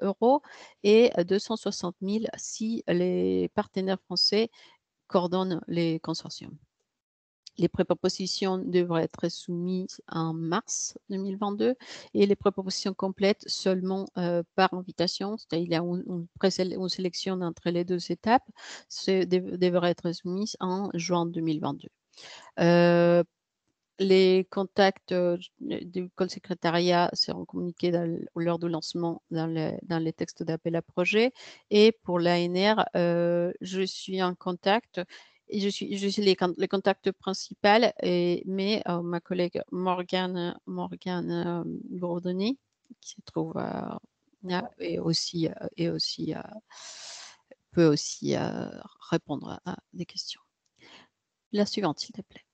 euros et 260 000 si les partenaires français coordonnent les consortiums. Les prépropositions devraient être soumises en mars 2022 et les prépropositions complètes seulement par invitation, c'est-à-dire une sélection entre les 2 étapes, devraient être soumises en juin 2022. Les contacts du call secrétariat seront communiqués lors du lancement dans les textes d'appel à projet. Et pour l'ANR, je suis en contact. Et je suis les contacts principaux, mais ma collègue Morgane Bourdonnet, qui se trouve là, peut aussi répondre à des questions. La suivante, s'il te plaît.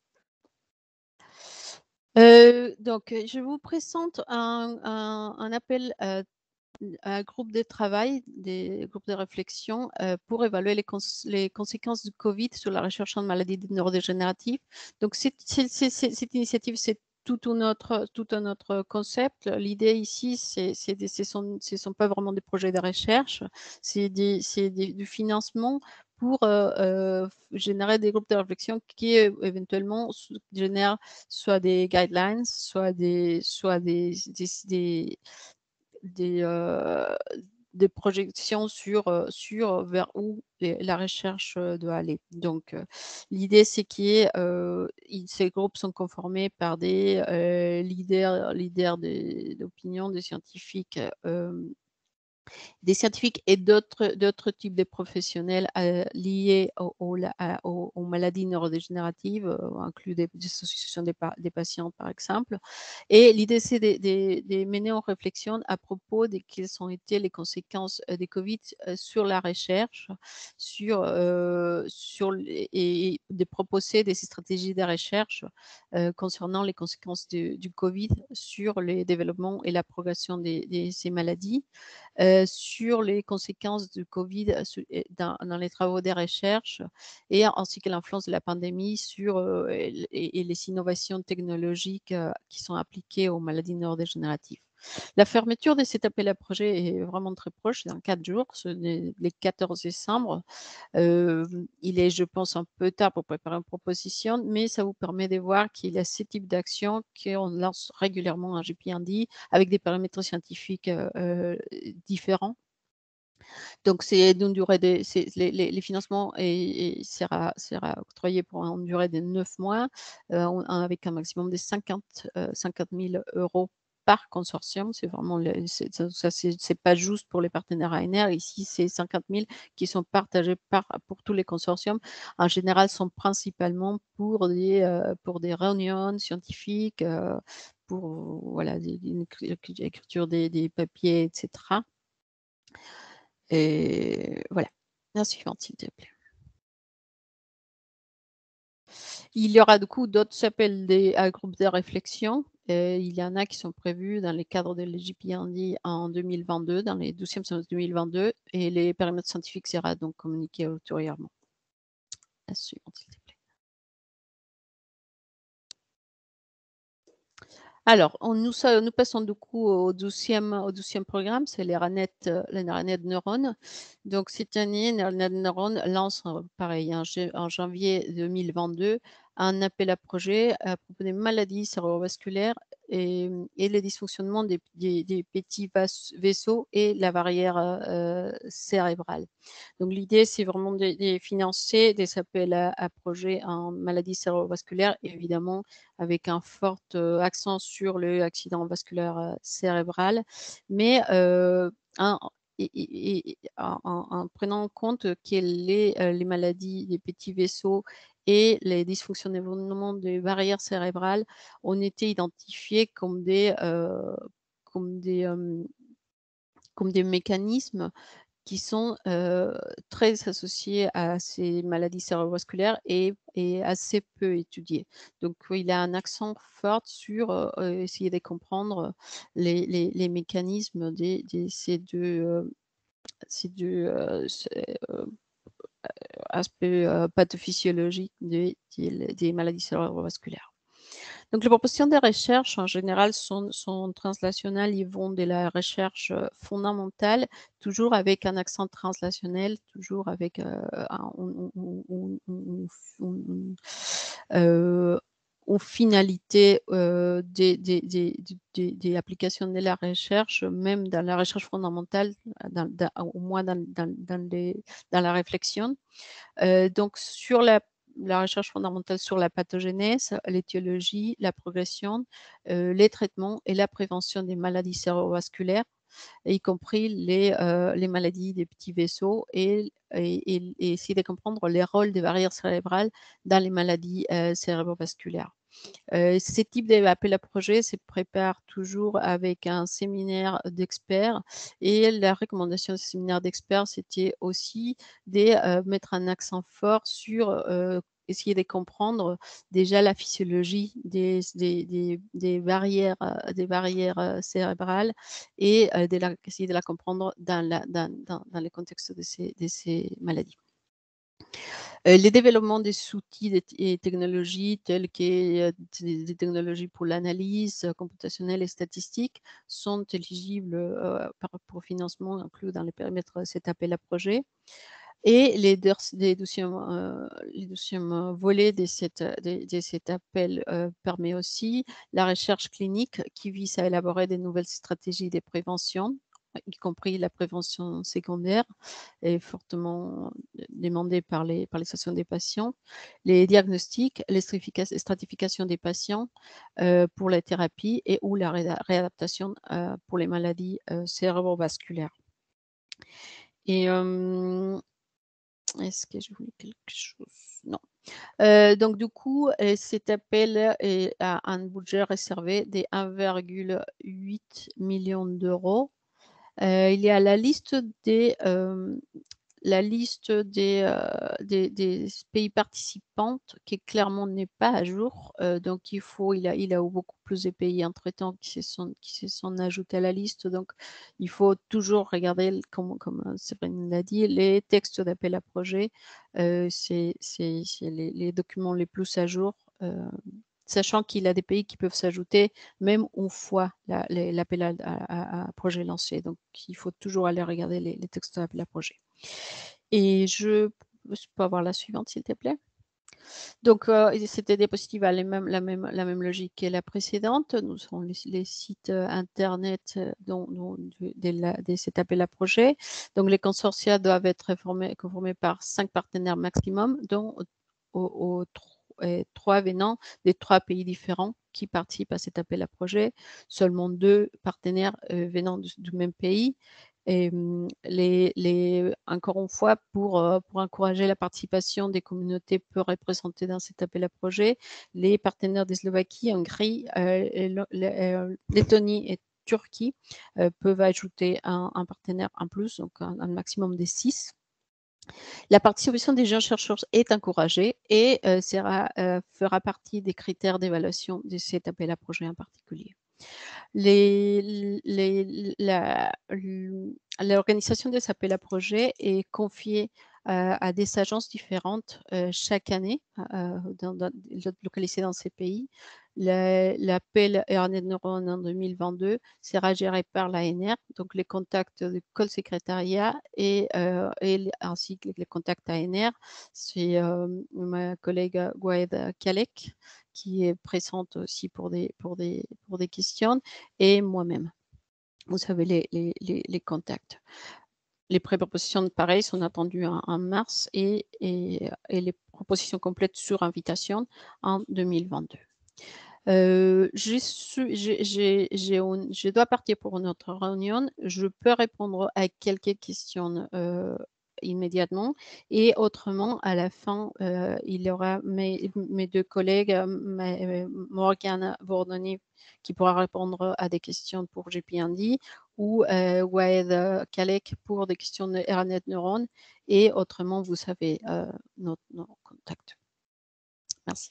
Donc, je vous présente un appel un groupe de travail, des groupes de réflexion pour évaluer les conséquences du Covid sur la recherche en maladies neurodégénératives. Donc, cette initiative, c'est tout un autre concept. L'idée ici, ce sont pas vraiment des projets de recherche, c'est du financement pour générer des groupes de réflexion qui éventuellement génèrent soit des guidelines, soit des projections sur vers où la recherche doit aller. Donc, l'idée, c'est que ces groupes sont conformés par des leaders d'opinion, des scientifiques des scientifiques et d'autres types de professionnels liés aux maladies neurodégénératives, inclus des associations des patients, par exemple. Et l'idée, c'est de mener une réflexion à propos de quelles ont été les conséquences des Covid sur la recherche, et de proposer des stratégies de recherche concernant les conséquences du Covid sur le développement et la progression de ces maladies. Sur les conséquences du Covid dans les travaux de recherche et ainsi que l'influence de la pandémie sur et les innovations technologiques qui sont appliquées aux maladies neurodégénératives. La fermeture de cet appel à projet est vraiment très proche, dans 4 jours, le 14 décembre. Il est, je pense, un peu tard pour préparer une proposition, mais ça vous permet de voir qu'il y a ce type d'actions qu'on lance régulièrement en GPND avec des paramètres scientifiques différents. Donc, c'est d'une durée les financements sera octroyé pour une durée de 9 mois avec un maximum de 50 000 € par consortium. C'est vraiment c'est pas juste pour les partenaires ANR. Ici, c'est 50 000 qui sont partagés pour tous les consortiums. En général, sont principalement pour des réunions scientifiques, pour l'écriture des papiers, etc. Et voilà. La suivante, s'il te plaît. Il y aura du coup d'autres appels à groupes de réflexion. Il y en a qui sont prévus dans les cadres de l'EGPND en 2022, dans les 12e semestre 2022, et les périmètres scientifiques sera donc communiqués ultérieurement. La suivante, s'il te plaît. Alors, nous passons du coup au 12e programme, c'est les RANET Neuron. Donc, cette année, les RANET Neuron lance, pareil, en janvier 2022, un appel à projet à propos des maladies cérébrovasculaires et les dysfonctionnements des petits vaisseaux et la barrière cérébrale. Donc, l'idée, c'est vraiment de financer des appels à projets en maladies cérébrovasculaires, évidemment, avec un fort accent sur le accident vasculaire cérébral, mais en prenant en compte que les maladies des petits vaisseaux et les dysfonctionnements des barrières cérébrales ont été identifiés comme des mécanismes qui sont très associés à ces maladies cérébrovasculaires et assez peu étudiés. Donc, il a un accent fort sur essayer de comprendre les mécanismes de ces deux aspects pathophysiologiques des maladies cérébrovasculaires. Donc, les propositions de recherche, en général, sont translationnelles. Ils vont de la recherche fondamentale, toujours avec un accent translationnel, toujours avec aux finalités des applications de la recherche, même dans la recherche fondamentale, au moins dans la réflexion. Donc, sur la recherche fondamentale sur la pathogénèse, l'étiologie, la progression, les traitements et la prévention des maladies cérébrovasculaires, y compris les maladies des petits vaisseaux et essayer de comprendre les rôles des barrières cérébrales dans les maladies cérébrovasculaires. Ces types d'appels à projets se préparent toujours avec un séminaire d'experts et la recommandation de ce séminaire d'experts, c'était aussi de mettre un accent fort sur essayer de comprendre déjà la physiologie des barrières cérébrales et essayer de la comprendre dans les contextes de ces maladies. Les développements des outils et technologies telles que des technologies pour l'analyse computationnelle et statistique sont éligibles pour financement inclus dans les périmètres de cet appel à projet. Et les deuxièmes volets de cet appel permet aussi la recherche clinique qui vise à élaborer de nouvelles stratégies de prévention, y compris la prévention secondaire, est fortement demandée par les associations des patients, les diagnostics, les stratifications des patients pour la thérapie et ou la réadaptation pour les maladies cérébrovasculaires. Et est-ce que je voulais quelque chose? Non. Donc du coup, cet appel a un budget réservé de 1,8 million d'euros. Il y a la liste des des pays participants qui clairement n'est pas à jour. Donc il a eu beaucoup plus de pays entre-temps qui se sont ajoutés à la liste. Donc il faut toujours regarder, comme Séverine l'a dit, les textes d'appel à projet. C'est les documents les plus à jour. Sachant qu'il y a des pays qui peuvent s'ajouter même une fois l'appel à projet lancé. Donc, il faut toujours aller regarder les textes d'appel à projet. Et je peux avoir la suivante, s'il te plaît. Donc, c'était des diapositives à la même logique que la précédente. Nous avons les sites Internet de cet appel à projet. Donc, les consortia doivent être conformés par 5 partenaires maximum, dont trois venant des 3 pays différents qui participent à cet appel à projet, seulement 2 partenaires venant du même pays. Et encore une fois, pour encourager la participation des communautés peu représentées dans cet appel à projet, les partenaires de Slovaquie, Hongrie, Lettonie et Turquie peuvent ajouter un partenaire en plus, donc un maximum de 6. La participation des jeunes chercheurs est encouragée et fera partie des critères d'évaluation de cet appel à projet en particulier. L'organisation des appels à projets est confiée à des agences différentes chaque année, localisées dans ces pays. L'appel ARNet Neuron en 2022 sera géré par l'ANR, donc les contacts du call secrétariat ainsi que les contacts ANR. C'est ma collègue Gwaed Kalek qui est présente aussi pour des questions, et moi-même. Vous savez, les contacts. Les pré-propositions, pareil, sont attendues en mars et les propositions complètes sur invitation en 2022. Je dois partir pour notre réunion. Je peux répondre à quelques questions immédiatement, et autrement à la fin il y aura mes 2 collègues, Morgane Bordoni qui pourra répondre à des questions pour GPND, ou Waed Kalek pour des questions de ARNet Neuron, et autrement vous savez nos contacts. Merci.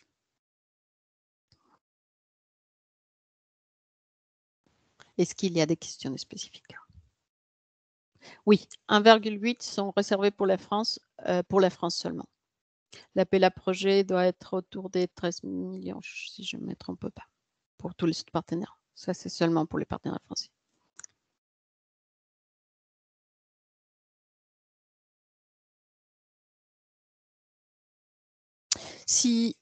Est-ce qu'il y a des questions spécifiques? Oui, 1,8 sont réservés pour la France seulement. L'appel à projet doit être autour des 13 millions, si je ne me trompe pas, pour tous les partenaires. Ça, c'est seulement pour les partenaires français. S'il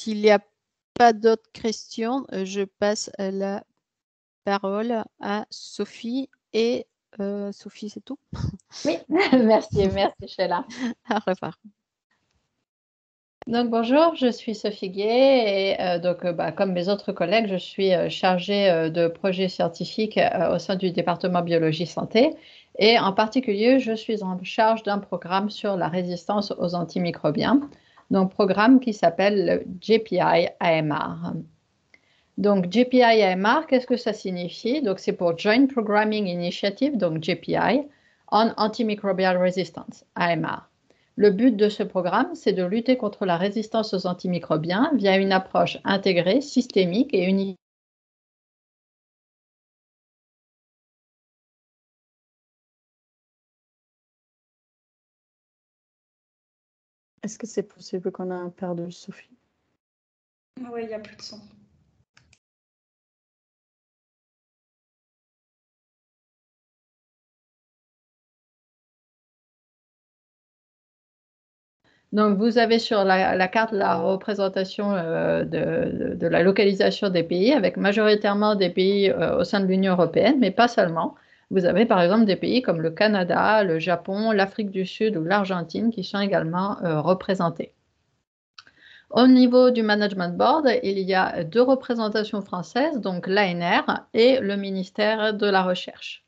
n'y a pas d'autres questions, je passe la parole à Sophie. Et Sophie, c'est tout? Oui, merci Sheila. Au revoir. Donc bonjour, je suis Sophie Gué, et comme mes autres collègues, je suis chargée de projets scientifiques au sein du département biologie santé, et en particulier je suis en charge d'un programme sur la résistance aux antimicrobiens, donc programme qui s'appelle le JPI AMR. Donc JPI AMR, qu'est-ce que ça signifie? Donc c'est pour Joint Programming Initiative, donc JPI, on Antimicrobial Resistance, AMR. Le but de ce programme, c'est de lutter contre la résistance aux antimicrobiens via une approche intégrée, systémique et unique. Est-ce que c'est possible qu'on a perdu Sophie? Oui, il n'y a plus de son. Donc, vous avez sur la carte la représentation de la localisation des pays, avec majoritairement des pays au sein de l'Union européenne, mais pas seulement. Vous avez par exemple des pays comme le Canada, le Japon, l'Afrique du Sud ou l'Argentine qui sont également représentés. Au niveau du Management Board, il y a 2 représentations françaises, donc l'ANR et le ministère de la Recherche.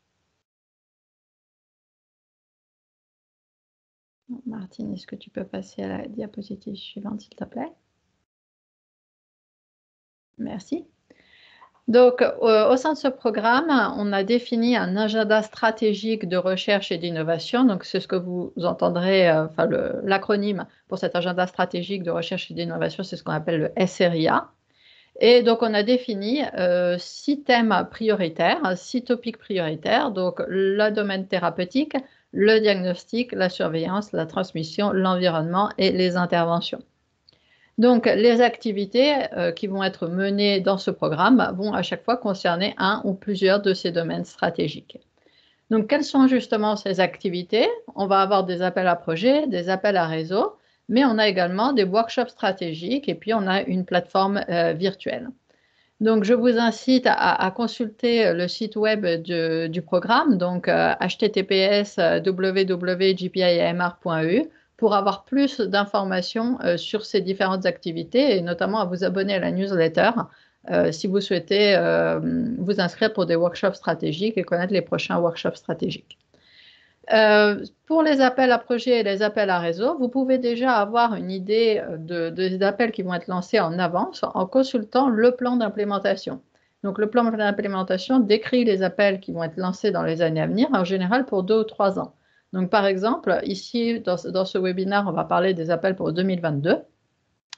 Martine, est-ce que tu peux passer à la diapositive suivante, s'il te plaît? Merci. Donc, au sein de ce programme, on a défini un agenda stratégique de recherche et d'innovation. Donc, c'est ce que vous entendrez, enfin, l'acronyme pour cet agenda stratégique de recherche et d'innovation, c'est ce qu'on appelle le SRIA. Et donc, on a défini 6 thèmes prioritaires, 6 topics prioritaires. Donc, le domaine thérapeutique, le diagnostic, la surveillance, la transmission, l'environnement et les interventions. Donc, les activités qui vont être menées dans ce programme vont à chaque fois concerner un ou plusieurs de ces domaines stratégiques. Donc, quelles sont justement ces activités? On va avoir des appels à projets, des appels à réseau, mais on a également des workshops stratégiques et puis on a une plateforme virtuelle. Donc, je vous incite à consulter le site web du programme, donc https://www.jpimr.eu pour avoir plus d'informations sur ces différentes activités et notamment à vous abonner à la newsletter si vous souhaitez vous inscrire pour des workshops stratégiques et connaître les prochains workshops stratégiques. Pour les appels à projets et les appels à réseau, vous pouvez déjà avoir une idée des appels qui vont être lancés en avance en consultant le plan d'implémentation. Donc, le plan d'implémentation décrit les appels qui vont être lancés dans les années à venir, en général pour 2 ou 3 ans. Donc, par exemple, ici, dans ce webinaire, on va parler des appels pour 2022.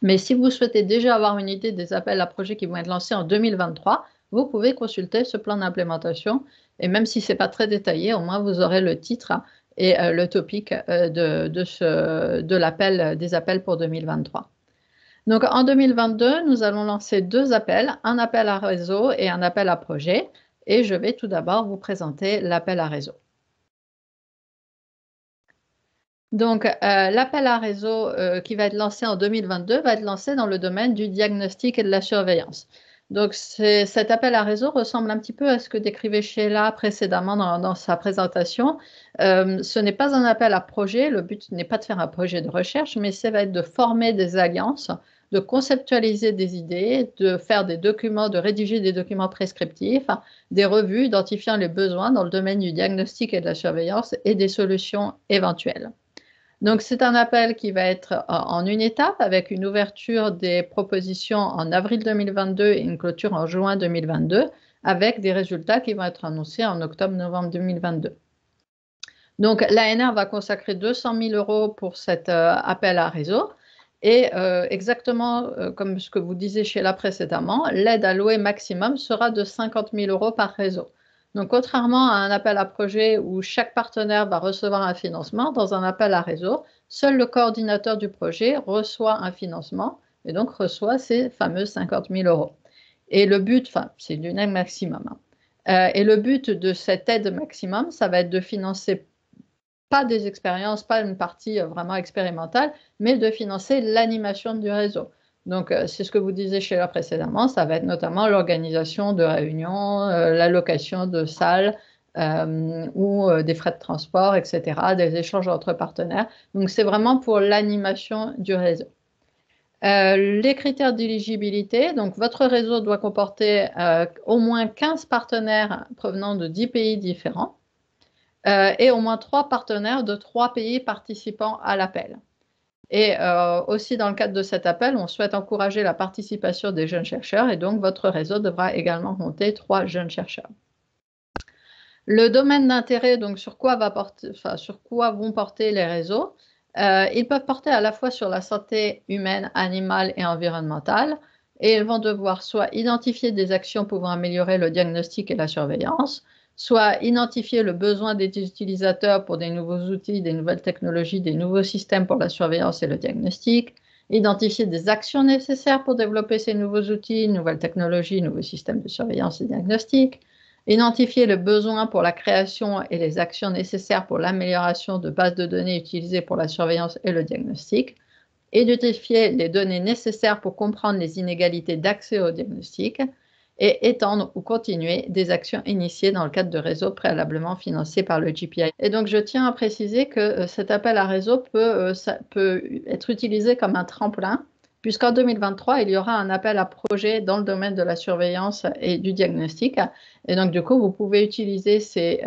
Mais si vous souhaitez déjà avoir une idée des appels à projets qui vont être lancés en 2023, vous pouvez consulter ce plan d'implémentation. Et même si ce n'est pas très détaillé, au moins vous aurez le titre et le topic de l'appel des appels pour 2023. Donc en 2022, nous allons lancer 2 appels, un appel à réseau et un appel à projet. Et je vais tout d'abord vous présenter l'appel à réseau. Donc, l'appel à réseau qui va être lancé en 2022 va être lancé dans le domaine du diagnostic et de la surveillance. Donc, cet appel à réseau ressemble un petit peu à ce que décrivait Sheila précédemment dans sa présentation. Ce n'est pas un appel à projet, le but n'est pas de faire un projet de recherche, mais ça va être de former des alliances, de conceptualiser des idées, de faire des documents, de rédiger des documents prescriptifs, des revues identifiant les besoins dans le domaine du diagnostic et de la surveillance et des solutions éventuelles. Donc, c'est un appel qui va être en une étape avec une ouverture des propositions en avril 2022 et une clôture en juin 2022 avec des résultats qui vont être annoncés en octobre-novembre 2022. Donc, l'ANR va consacrer 200 000 € pour cet appel à réseau et exactement comme ce que vous disiez Sheila précédemment, l'aide allouée maximum sera de 50 000 € par réseau. Donc, contrairement à un appel à projet où chaque partenaire va recevoir un financement, dans un appel à réseau, seul le coordinateur du projet reçoit un financement et donc reçoit ces fameux 50 000 €. Et le but, enfin, c'est d'une aide maximum. Et le but de cette aide maximum, ça va être de financer pas des expériences, pas une partie vraiment expérimentale, mais de financer l'animation du réseau. Donc, c'est ce que vous disiez Sheila précédemment, ça va être notamment l'organisation de réunions, l'allocation de salles ou des frais de transport, etc., des échanges entre partenaires. Donc, c'est vraiment pour l'animation du réseau. Les critères d'éligibilité, donc votre réseau doit comporter au moins 15 partenaires provenant de 10 pays différents et au moins 3 partenaires de 3 pays participants à l'appel. Et aussi dans le cadre de cet appel, on souhaite encourager la participation des jeunes chercheurs et donc votre réseau devra également compter 3 jeunes chercheurs. Le domaine d'intérêt, donc sur quoi vont porter les réseaux, ils peuvent porter à la fois sur la santé humaine, animale et environnementale et ils vont devoir soit identifier des actions pouvant améliorer le diagnostic et la surveillance, soit identifier le besoin des utilisateurs pour des nouveaux outils, des nouvelles technologies, des nouveaux systèmes pour la surveillance et le diagnostic, identifier des actions nécessaires pour développer ces nouveaux outils, nouvelles technologies, nouveaux systèmes de surveillance et diagnostic, identifier le besoin pour la création et les actions nécessaires pour l'amélioration de bases de données utilisées pour la surveillance et le diagnostic, identifier les données nécessaires pour comprendre les inégalités d'accès au diagnostic, et étendre ou continuer des actions initiées dans le cadre de réseaux préalablement financés par le JPI. Et donc, je tiens à préciser que cet appel à réseau peut être utilisé comme un tremplin, puisqu'en 2023, il y aura un appel à projet dans le domaine de la surveillance et du diagnostic. Et donc, du coup, vous pouvez utiliser ces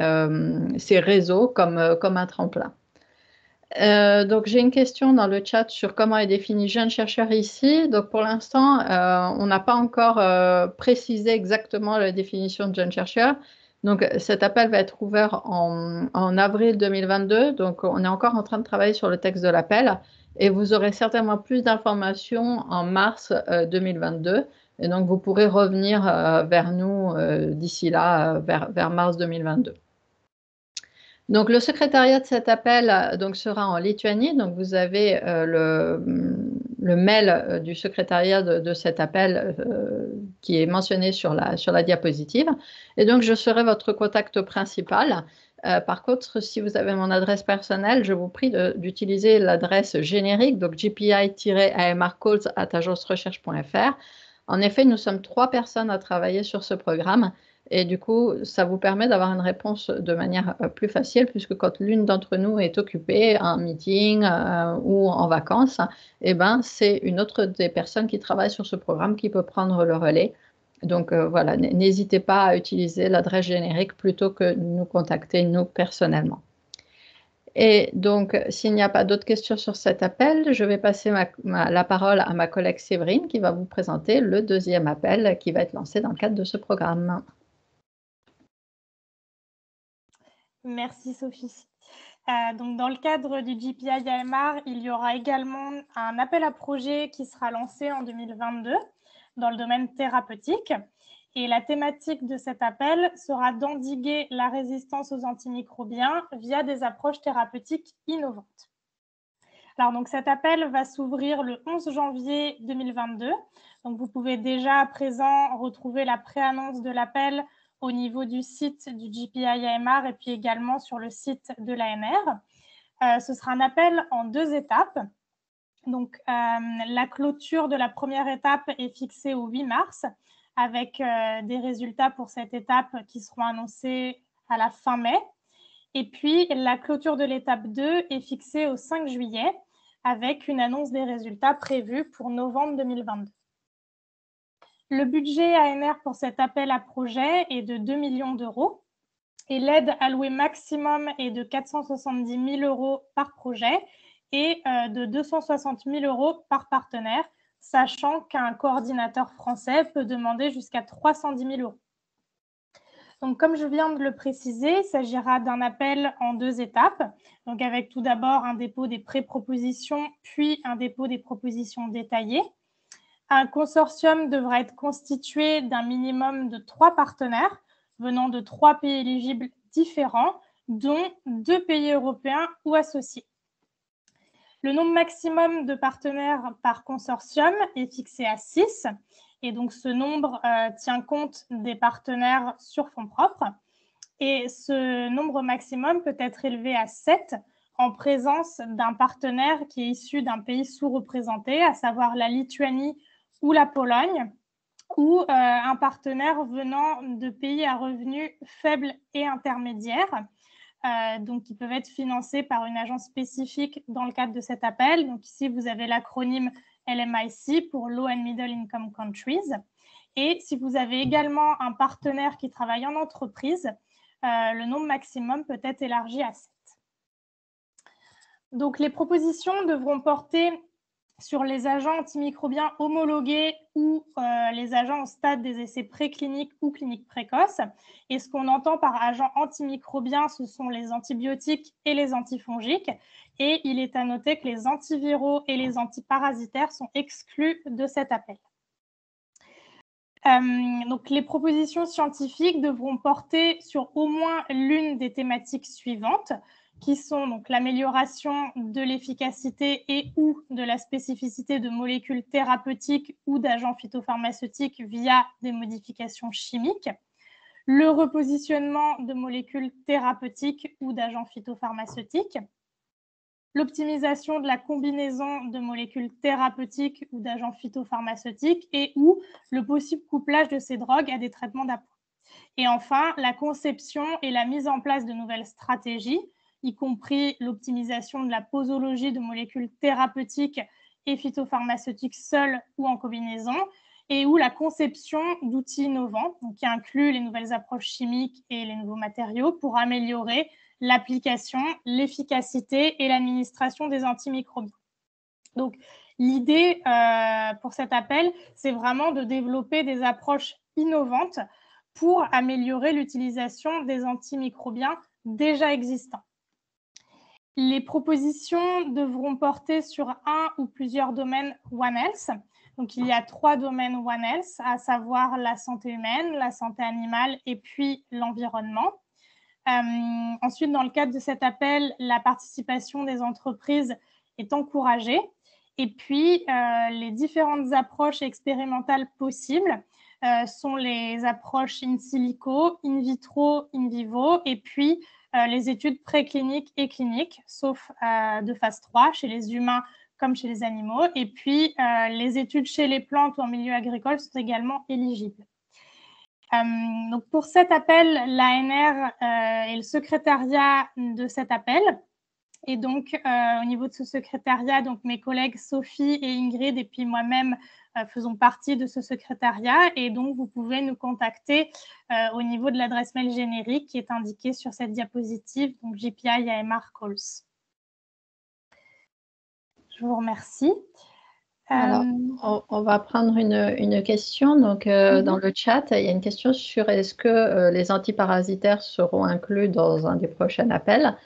réseaux comme un tremplin. Donc, j'ai une question dans le chat sur comment est défini jeune chercheur ici. Donc, pour l'instant, on n'a pas encore précisé exactement la définition de jeune chercheur. Donc, cet appel va être ouvert en avril 2022. Donc, on est encore en train de travailler sur le texte de l'appel. Et vous aurez certainement plus d'informations en mars 2022. Et donc, vous pourrez revenir vers nous d'ici là, vers mars 2022. Donc, le secrétariat de cet appel donc, sera en Lituanie. Donc, vous avez le mail du secrétariat de cet appel qui est mentionné sur la diapositive. Et donc, je serai votre contact principal. Par contre, si vous avez mon adresse personnelle, je vous prie d'utiliser l'adresse générique, donc gpi-amarcalls@agencerecherche.fr. En effet, nous sommes 3 personnes à travailler sur ce programme. Et du coup, ça vous permet d'avoir une réponse de manière plus facile, puisque quand l'une d'entre nous est occupée à un meeting ou en vacances, eh ben, c'est une autre des personnes qui travaillent sur ce programme qui peut prendre le relais. Donc voilà, n'hésitez pas à utiliser l'adresse générique plutôt que nous contacter nous personnellement. Et donc, s'il n'y a pas d'autres questions sur cet appel, je vais passer la parole à ma collègue Séverine qui va vous présenter le deuxième appel qui va être lancé dans le cadre de ce programme. Merci Sophie. Donc dans le cadre du GPI AMR, il y aura également un appel à projet qui sera lancé en 2022 dans le domaine thérapeutique. Et la thématique de cet appel sera d'endiguer la résistance aux antimicrobiens via des approches thérapeutiques innovantes. Alors donc cet appel va s'ouvrir le 11 janvier 2022. Donc vous pouvez déjà à présent retrouver la préannonce de l'appel au niveau du site du GPI AMR et puis également sur le site de l'ANR. Ce sera un appel en 2 étapes. Donc, la clôture de la première étape est fixée au 8 mars avec des résultats pour cette étape qui seront annoncés à la fin mai. Et puis, la clôture de l'étape 2 est fixée au 5 juillet avec une annonce des résultats prévus pour novembre 2022. Le budget ANR pour cet appel à projet est de 2 millions d'euros et l'aide allouée maximum est de 470 000 euros par projet et de 260 000 euros par partenaire, sachant qu'un coordinateur français peut demander jusqu'à 310 000 euros. Donc, comme je viens de le préciser, il s'agira d'un appel en 2 étapes, donc avec tout d'abord un dépôt des pré-propositions, puis un dépôt des propositions détaillées. Un consortium devra être constitué d'un minimum de 3 partenaires venant de 3 pays éligibles différents, dont 2 pays européens ou associés. Le nombre maximum de partenaires par consortium est fixé à 6, et donc ce nombre tient compte des partenaires sur fonds propres. Et ce nombre maximum peut être élevé à 7 en présence d'un partenaire qui est issu d'un pays sous-représenté, à savoir la Lituanie ou la Pologne, ou un partenaire venant de pays à revenus faibles et intermédiaires, donc qui peuvent être financés par une agence spécifique dans le cadre de cet appel. Donc ici, vous avez l'acronyme LMIC pour Low and Middle Income Countries. Et si vous avez également un partenaire qui travaille en entreprise, le nombre maximum peut être élargi à 7. Donc les propositions devront porter sur les agents antimicrobiens homologués ou les agents au stade des essais précliniques ou cliniques précoces. Et ce qu'on entend par agents antimicrobiens, ce sont les antibiotiques et les antifongiques. Et il est à noter que les antiviraux et les antiparasitaires sont exclus de cet appel. Donc, les propositions scientifiques devront porter sur au moins l'une des thématiques suivantes, qui sont donc l'amélioration de l'efficacité et ou de la spécificité de molécules thérapeutiques ou d'agents phytopharmaceutiques via des modifications chimiques, le repositionnement de molécules thérapeutiques ou d'agents phytopharmaceutiques, l'optimisation de la combinaison de molécules thérapeutiques ou d'agents phytopharmaceutiques et ou le possible couplage de ces drogues à des traitements d'appoint. Et enfin, la conception et la mise en place de nouvelles stratégies, y compris l'optimisation de la posologie de molécules thérapeutiques et phytopharmaceutiques seules ou en combinaison, et ou la conception d'outils innovants, donc qui incluent les nouvelles approches chimiques et les nouveaux matériaux pour améliorer l'application, l'efficacité et l'administration des antimicrobiens. Donc, l'idée pour cet appel, c'est vraiment de développer des approches innovantes pour améliorer l'utilisation des antimicrobiens déjà existants. Les propositions devront porter sur un ou plusieurs domaines One Health. Donc, il y a 3 domaines One Health, à savoir la santé humaine, la santé animale et puis l'environnement. Ensuite, dans le cadre de cet appel, la participation des entreprises est encouragée. Et puis, les différentes approches expérimentales possibles sont les approches in silico, in vitro, in vivo, et puis les études précliniques et cliniques, sauf de phase 3 chez les humains comme chez les animaux. Et puis, les études chez les plantes ou en milieu agricole sont également éligibles. Donc pour cet appel, l'ANR est le secrétariat de cet appel. Et donc, au niveau de ce secrétariat, donc mes collègues Sophie et Ingrid et puis moi-même faisons partie de ce secrétariat. Et donc, vous pouvez nous contacter au niveau de l'adresse mail générique qui est indiquée sur cette diapositive, donc JPI AMR Calls. Je vous remercie. Alors, on va prendre une question. Donc, dans le chat, il y a une question sur est-ce que les antiparasitaires seront inclus dans un des prochains appels.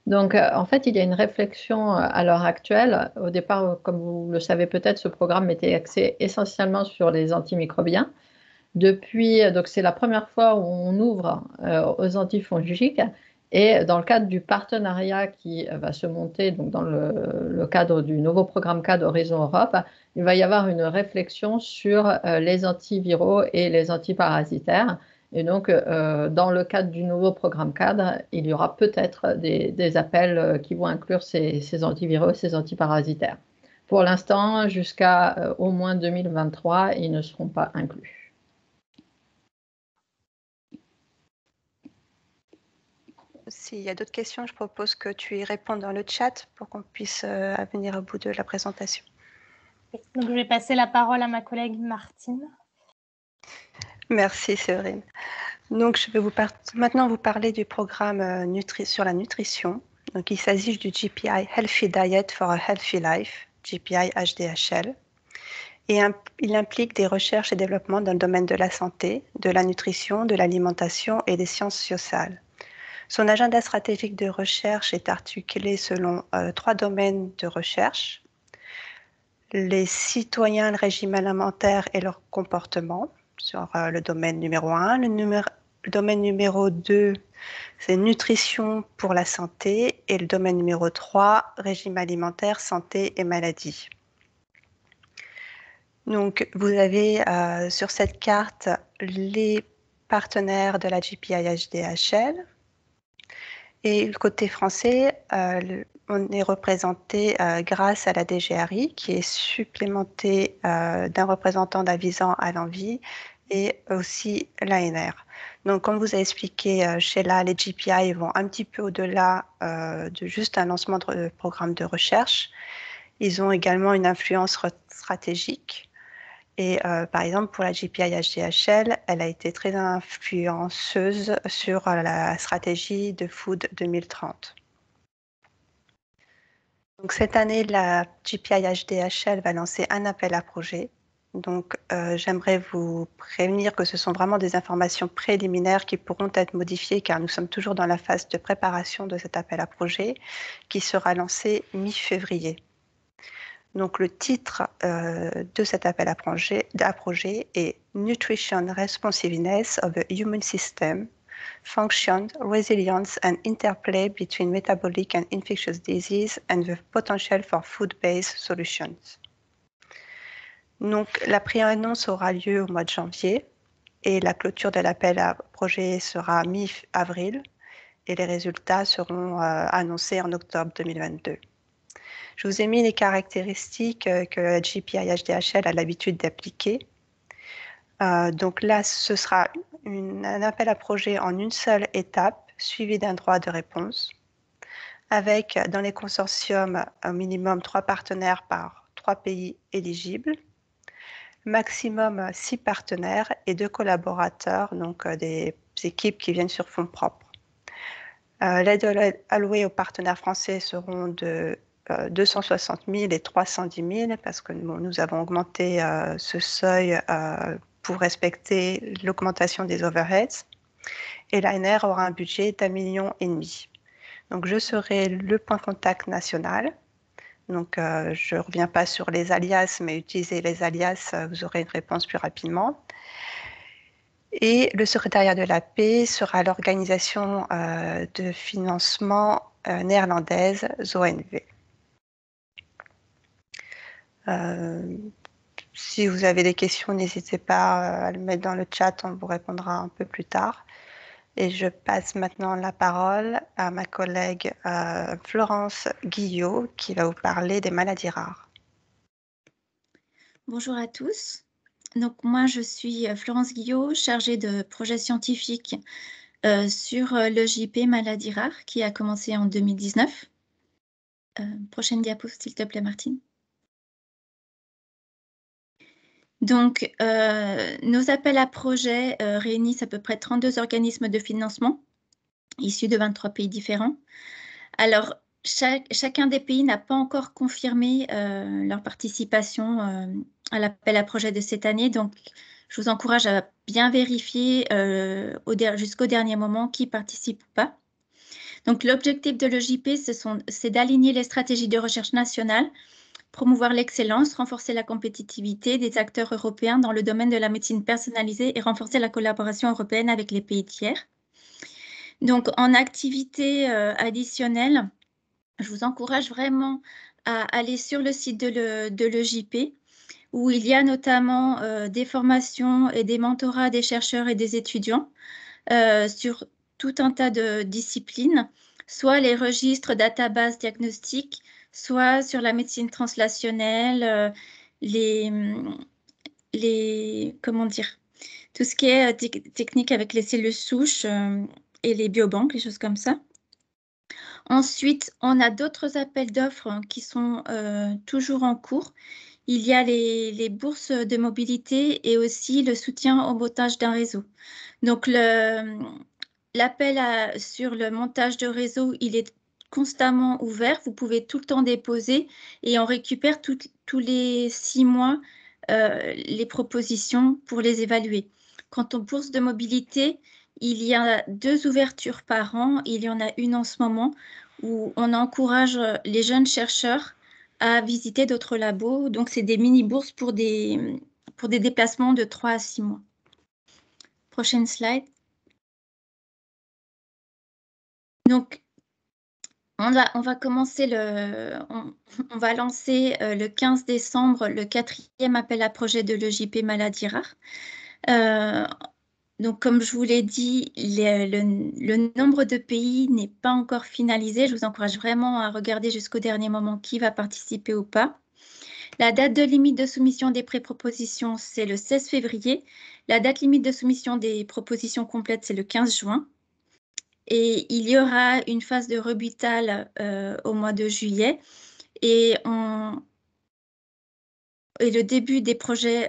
Donc, en fait, il y a une réflexion à l'heure actuelle. Au départ, comme vous le savez peut-être, ce programme était axé essentiellement sur les antimicrobiens. Depuis, donc c'est la première fois où on ouvre aux antifongiques. Et dans le cadre du partenariat qui va se monter donc dans le cadre du nouveau programme cadre Horizon Europe, il va y avoir une réflexion sur les antiviraux et les antiparasitaires. Et donc, dans le cadre du nouveau programme cadre, il y aura peut-être des appels qui vont inclure ces antiviraux, ces antiparasitaires. Pour l'instant, jusqu'à au moins 2023, ils ne seront pas inclus. S'il y a d'autres questions, je propose que tu y répondes dans le chat pour qu'on puisse venir au bout de la présentation. Donc, je vais passer la parole à ma collègue Martine. Merci Séverine. Donc, je vais maintenant vous parler du programme sur la nutrition. Donc, il s'agit du GPI Healthy Diet for a Healthy Life, GPI HDHL. Et il implique des recherches et développements dans le domaine de la santé, de la nutrition, de l'alimentation et des sciences sociales. Son agenda stratégique de recherche est articulé selon 3 domaines de recherche. Les citoyens, le régime alimentaire et leur comportement, sur le domaine numéro 1. Le domaine numéro 2, c'est nutrition pour la santé. Et le domaine numéro 3, régime alimentaire, santé et maladie. Donc, vous avez sur cette carte les partenaires de la GPI HDHL. Et le côté français, on est représenté grâce à la DGRI qui est supplémentée d'un représentant d'Avisan à l'Envie et aussi l'ANR. Donc, comme vous avez expliqué, Sheila, les GPI vont un petit peu au-delà de juste un lancement de programme de recherche. Ils ont également une influence stratégique. Et par exemple, pour la GPI HDHL, elle a été très influenceuse sur la stratégie de Food 2030. Donc, cette année, la GPI HDHL va lancer un appel à projet. Donc, j'aimerais vous prévenir que ce sont vraiment des informations préliminaires qui pourront être modifiées car nous sommes toujours dans la phase de préparation de cet appel à projet qui sera lancé mi-février. Donc, le titre de cet appel à projet est Nutrition Responsiveness of the Human System, Function, Resilience and Interplay between Metabolic and Infectious Disease and the Potential for Food-Based Solutions. Donc, la pré-annonce aura lieu au mois de janvier et la clôture de l'appel à projet sera mi-avril et les résultats seront annoncés en octobre 2022. Je vous ai mis les caractéristiques que la GPI HDHL a l'habitude d'appliquer. Donc là, ce sera un appel à projet en une seule étape, suivi d'un droit de réponse, avec dans les consortiums au minimum 3 partenaires par 3 pays éligibles, maximum 6 partenaires et 2 collaborateurs, donc des équipes qui viennent sur fonds propres. L'aide allouée aux partenaires français seront de 260 000 et 310 000 parce que nous avons augmenté ce seuil pour respecter l'augmentation des overheads. Et l'ANR aura un budget d'1,5 million. Donc, je serai le point contact national. Donc, je ne reviens pas sur les alias, mais utilisez les alias, vous aurez une réponse plus rapidement. Et le secrétariat de la paix sera l'organisation de financement néerlandaise ZONV. Si vous avez des questions, n'hésitez pas à le mettre dans le chat, on vous répondra un peu plus tard. Et je passe maintenant la parole à ma collègue Florence Guillot qui va vous parler des maladies rares. Bonjour à tous. Donc moi, je suis Florence Guillot, chargée de projet scientifique sur le JP maladies rares qui a commencé en 2019. Prochaine diapo, s'il te plaît, Martine. Donc, nos appels à projets réunissent à peu près 32 organismes de financement issus de 23 pays différents. Alors, chacun des pays n'a pas encore confirmé leur participation à l'appel à projet de cette année. Donc, je vous encourage à bien vérifier jusqu'au dernier moment qui participe ou pas. Donc, l'objectif de l'EJP, c'est d'aligner les stratégies de recherche nationales, promouvoir l'excellence, renforcer la compétitivité des acteurs européens dans le domaine de la médecine personnalisée et renforcer la collaboration européenne avec les pays tiers. Donc, en activité additionnelle, je vous encourage vraiment à aller sur le site de l'EJP, où il y a notamment des formations et des mentorats des chercheurs et des étudiants sur tout un tas de disciplines, soit les registres databases diagnostiques, soit sur la médecine translationnelle, comment dire, tout ce qui est technique avec les cellules souches et les biobanques, les choses comme ça. Ensuite, on a d'autres appels d'offres qui sont toujours en cours. Il y a les bourses de mobilité et aussi le soutien au montage d'un réseau. Donc, l'appel sur le montage de réseau, il est constamment ouvert. Vous pouvez tout le temps déposer et on récupère tous les 6 mois les propositions pour les évaluer. Quant aux bourses de mobilité, il y a 2 ouvertures par an. Il y en a une en ce moment où on encourage les jeunes chercheurs à visiter d'autres labos. Donc, c'est des mini-bourses pour des déplacements de 3 à 6 mois. Prochaine slide. Donc, on va commencer on va lancer le 15 décembre le 4e appel à projet de l'EJP maladies rares. Donc, comme je vous l'ai dit, le nombre de pays n'est pas encore finalisé. Je vous encourage vraiment à regarder jusqu'au dernier moment qui va participer ou pas. La date de limite de soumission des pré-propositions, c'est le 16 février. La date limite de soumission des propositions complètes, c'est le 15 juin. Et il y aura une phase de rebutal au mois de juillet. Et le début des projets...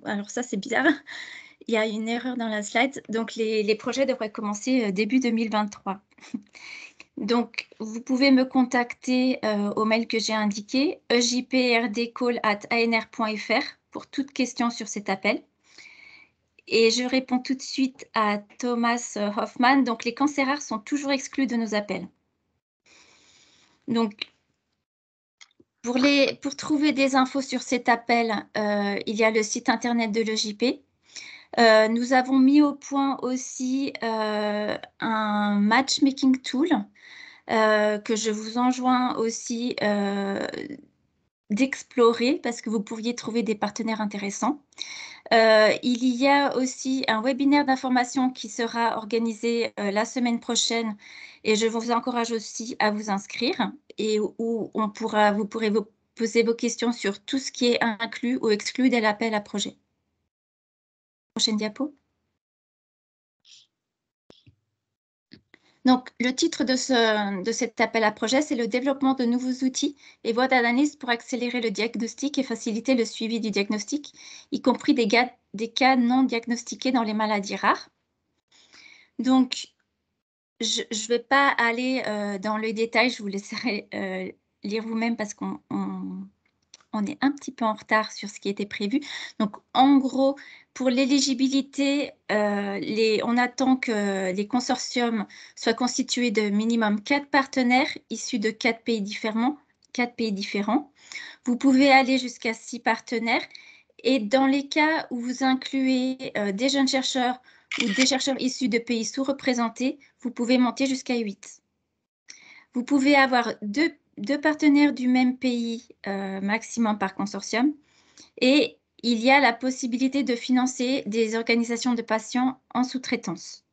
alors ça, c'est bizarre. Il y a une erreur dans la slide. Donc, les projets devraient commencer début 2023. Donc, vous pouvez me contacter au mail que j'ai indiqué, ejprdcall@anr.fr pour toute question sur cet appel. Et je réponds tout de suite à Thomas Hoffman. Donc, les cancers rares sont toujours exclus de nos appels. Donc, pour trouver des infos sur cet appel, il y a le site internet de l'EJP. Nous avons mis au point aussi un matchmaking tool que je vous enjoins aussi d'explorer parce que vous pourriez trouver des partenaires intéressants. Il y a aussi un webinaire d'information qui sera organisé la semaine prochaine et je vous encourage aussi à vous inscrire et où vous pourrez vous poser vos questions sur tout ce qui est inclus ou exclu de l'appel à projet. Prochaine diapo. Donc, le titre de cet appel à projet, c'est le développement de nouveaux outils et voies d'analyse pour accélérer le diagnostic et faciliter le suivi du diagnostic, y compris des cas non diagnostiqués dans les maladies rares. Donc, je ne vais pas aller dans le détail, je vous laisserai lire vous-même parce qu'on est un petit peu en retard sur ce qui était prévu. Donc, en gros, pour l'éligibilité, on attend que les consortiums soient constitués de minimum 4 partenaires issus de 4 pays différents. Vous pouvez aller jusqu'à 6 partenaires. Et dans les cas où vous incluez des jeunes chercheurs ou des chercheurs issus de pays sous-représentés, vous pouvez monter jusqu'à 8. Vous pouvez avoir deux partenaires du même pays maximum par consortium. Et il y a la possibilité de financer des organisations de patients en sous-traitance.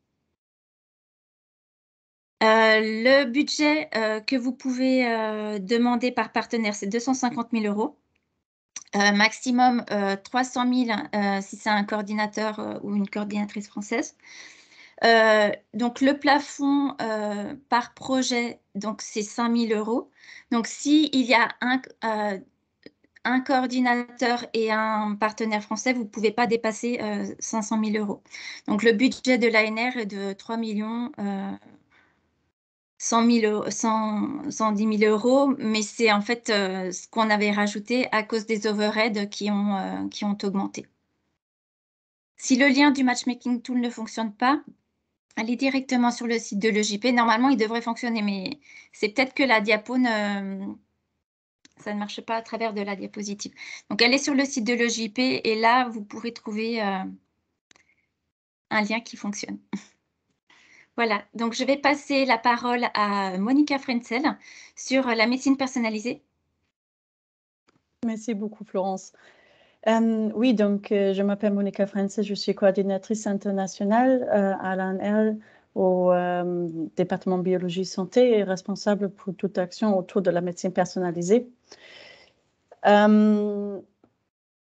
Le budget que vous pouvez demander par partenaire, c'est 250 000 €. Maximum 300 000 si c'est un coordinateur ou une coordinatrice française. Donc, le plafond par projet, c'est 5 000 €. Donc, s'il y a un coordinateur et un partenaire français, vous ne pouvez pas dépasser 500 000 €. Donc, le budget de l'ANR est de 3 110 000 €, mais c'est en fait ce qu'on avait rajouté à cause des overheads qui ont augmenté. Si le lien du matchmaking tool ne fonctionne pas, allez directement sur le site de l'EJP. Normalement, il devrait fonctionner, mais c'est peut-être que la diapo ça ne marche pas à travers de la diapositive. Donc, allez sur le site de l'EJP et là, vous pourrez trouver un lien qui fonctionne. Voilà, donc je vais passer la parole à Monica Frenzel sur la médecine personnalisée. Merci beaucoup, Florence. Oui, donc je m'appelle Monica Frenzel, je suis coordinatrice internationale à l'ANR au département biologie santé et responsable pour toute action autour de la médecine personnalisée.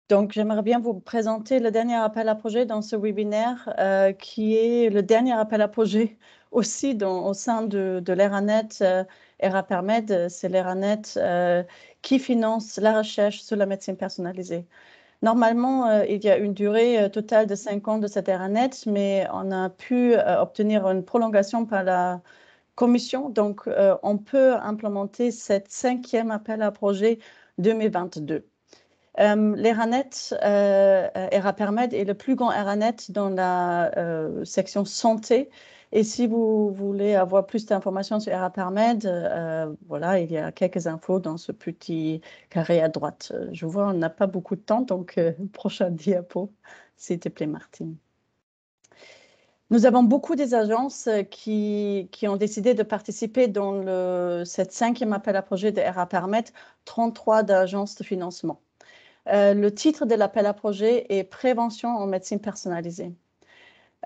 Donc, j'aimerais bien vous présenter le dernier appel à projet dans ce webinaire, qui est le dernier appel à projet aussi au sein de l'ERANET. ERAPERMED, c'est l'ERANET qui finance la recherche sur la médecine personnalisée. Normalement, il y a une durée totale de 5 ans de cette ERANET, mais on a pu obtenir une prolongation par la Commission. Donc, on peut implémenter cette 5e appel à projet 2022. L'ERANET, ERAPERMED, est le plus grand ERANET dans la section santé. Et si vous voulez avoir plus d'informations sur ERAPERMED, voilà, il y a quelques infos dans ce petit carré à droite. Je vois, on n'a pas beaucoup de temps, donc prochain diapo, s'il te plaît, Martine. Nous avons beaucoup des agences qui ont décidé de participer dans cette 5e appel à projet de ERAPERMED, 33 d'agences de financement. Le titre de l'appel à projet est « Prévention en médecine personnalisée ».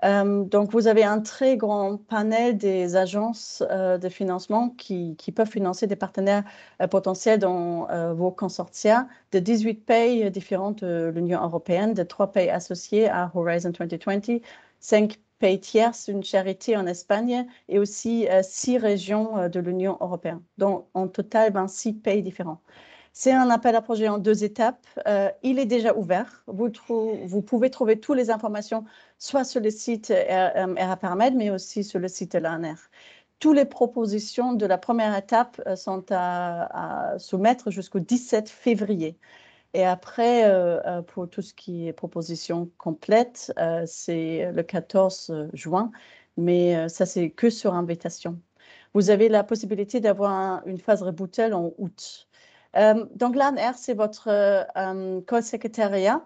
Donc, vous avez un très grand panel des agences de financement qui peuvent financer des partenaires potentiels dans vos consortia de 18 pays différents de l'Union européenne, de 3 pays associés à Horizon 2020, 5 pays tierces, une charité en Espagne et aussi 6 régions de l'Union européenne. Donc, en total, 26 pays différents. C'est un appel à projet en 2 étapes. Il est déjà ouvert. Vous pouvez trouver toutes les informations soit sur le site ERAPERMED, mais aussi sur le site de l'ANR. Toutes les propositions de la première étape sont à soumettre jusqu'au 17 février. Et après, pour tout ce qui est proposition complète, c'est le 14 juin, mais ça, c'est que sur invitation. Vous avez la possibilité d'avoir une phase rebootel en août. Donc, l'ANR, c'est votre co-secrétariat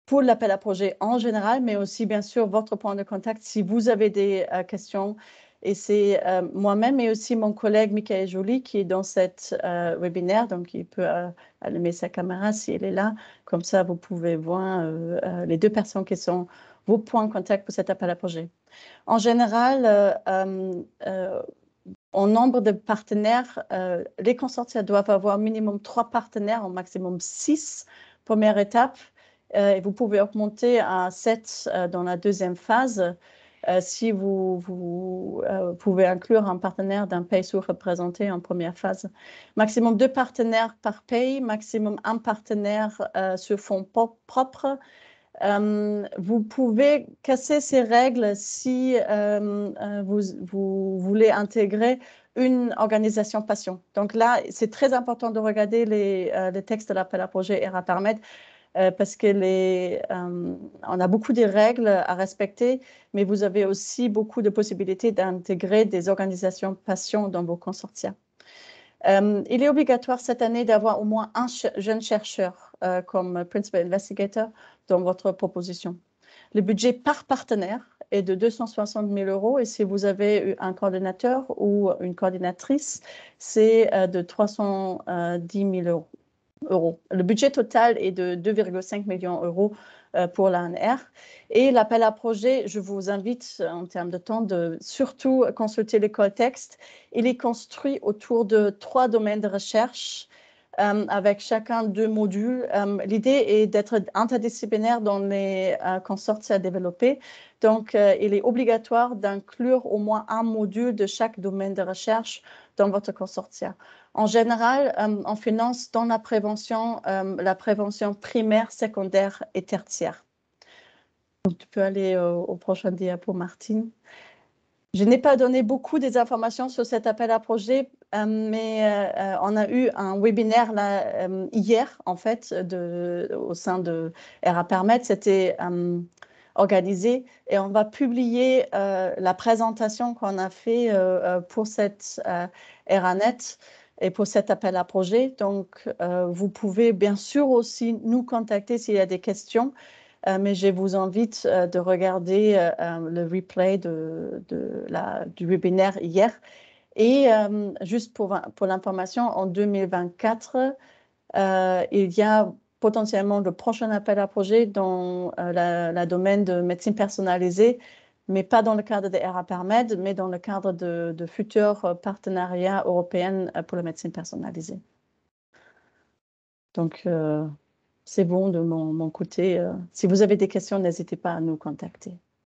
pour l'appel à projet en général, mais aussi, bien sûr, votre point de contact si vous avez des questions. Et c'est moi-même et aussi mon collègue Michael Joly qui est dans cette webinaire. Donc, il peut allumer sa caméra si elle est là. Comme ça, vous pouvez voir les 2 personnes qui sont vos points de contact pour cet appel à projet. En général, en nombre de partenaires, les consortia doivent avoir minimum 3 partenaires, au maximum 6, première étape. Et vous pouvez augmenter à 7 dans la 2e phase si vous pouvez inclure un partenaire d'un pays sous-représenté en première phase. Maximum 2 partenaires par pays, maximum 1 partenaire sur fonds propres. vous pouvez casser ces règles si vous voulez intégrer une organisation passion. Donc là, c'est très important de regarder les textes de l'appel à projet ERA-Permed parce que on a beaucoup de règles à respecter, mais vous avez aussi beaucoup de possibilités d'intégrer des organisations passion dans vos consortia. Il est obligatoire cette année d'avoir au moins un jeune chercheur comme Principal Investigator dans votre proposition. Le budget par partenaire est de 260 000 € et si vous avez un coordinateur ou une coordinatrice, c'est de 310 000 €. Le budget total est de 2,5 millions € pour l'ANR. Et l'appel à projet, je vous invite en termes de temps de surtout consulter l'école texte. Il est construit autour de 3 domaines de recherche avec chacun 2 modules. L'idée est d'être interdisciplinaire dans les consortia à développer. Donc, il est obligatoire d'inclure au moins un module de chaque domaine de recherche dans votre consortia. En général, on finance dans la prévention primaire, secondaire et tertiaire. Donc, tu peux aller au prochain diapo, Martine. Je n'ai pas donné beaucoup des informations sur cet appel à projet, mais on a eu un webinaire là, hier, en fait, au sein de ERA-Permed. C'était organisé et on va publier la présentation qu'on a fait pour cette ERANet et pour cet appel à projet. Donc, vous pouvez bien sûr aussi nous contacter s'il y a des questions. Mais je vous invite de regarder le replay du webinaire hier. Et juste pour l'information, en 2024, il y a potentiellement le prochain appel à projet dans le domaine de médecine personnalisée, mais pas dans le cadre de ERA-Permed, mais dans le cadre de futurs partenariats européens pour la médecine personnalisée. Donc, c'est bon de mon côté. Si vous avez des questions, n'hésitez pas à nous contacter.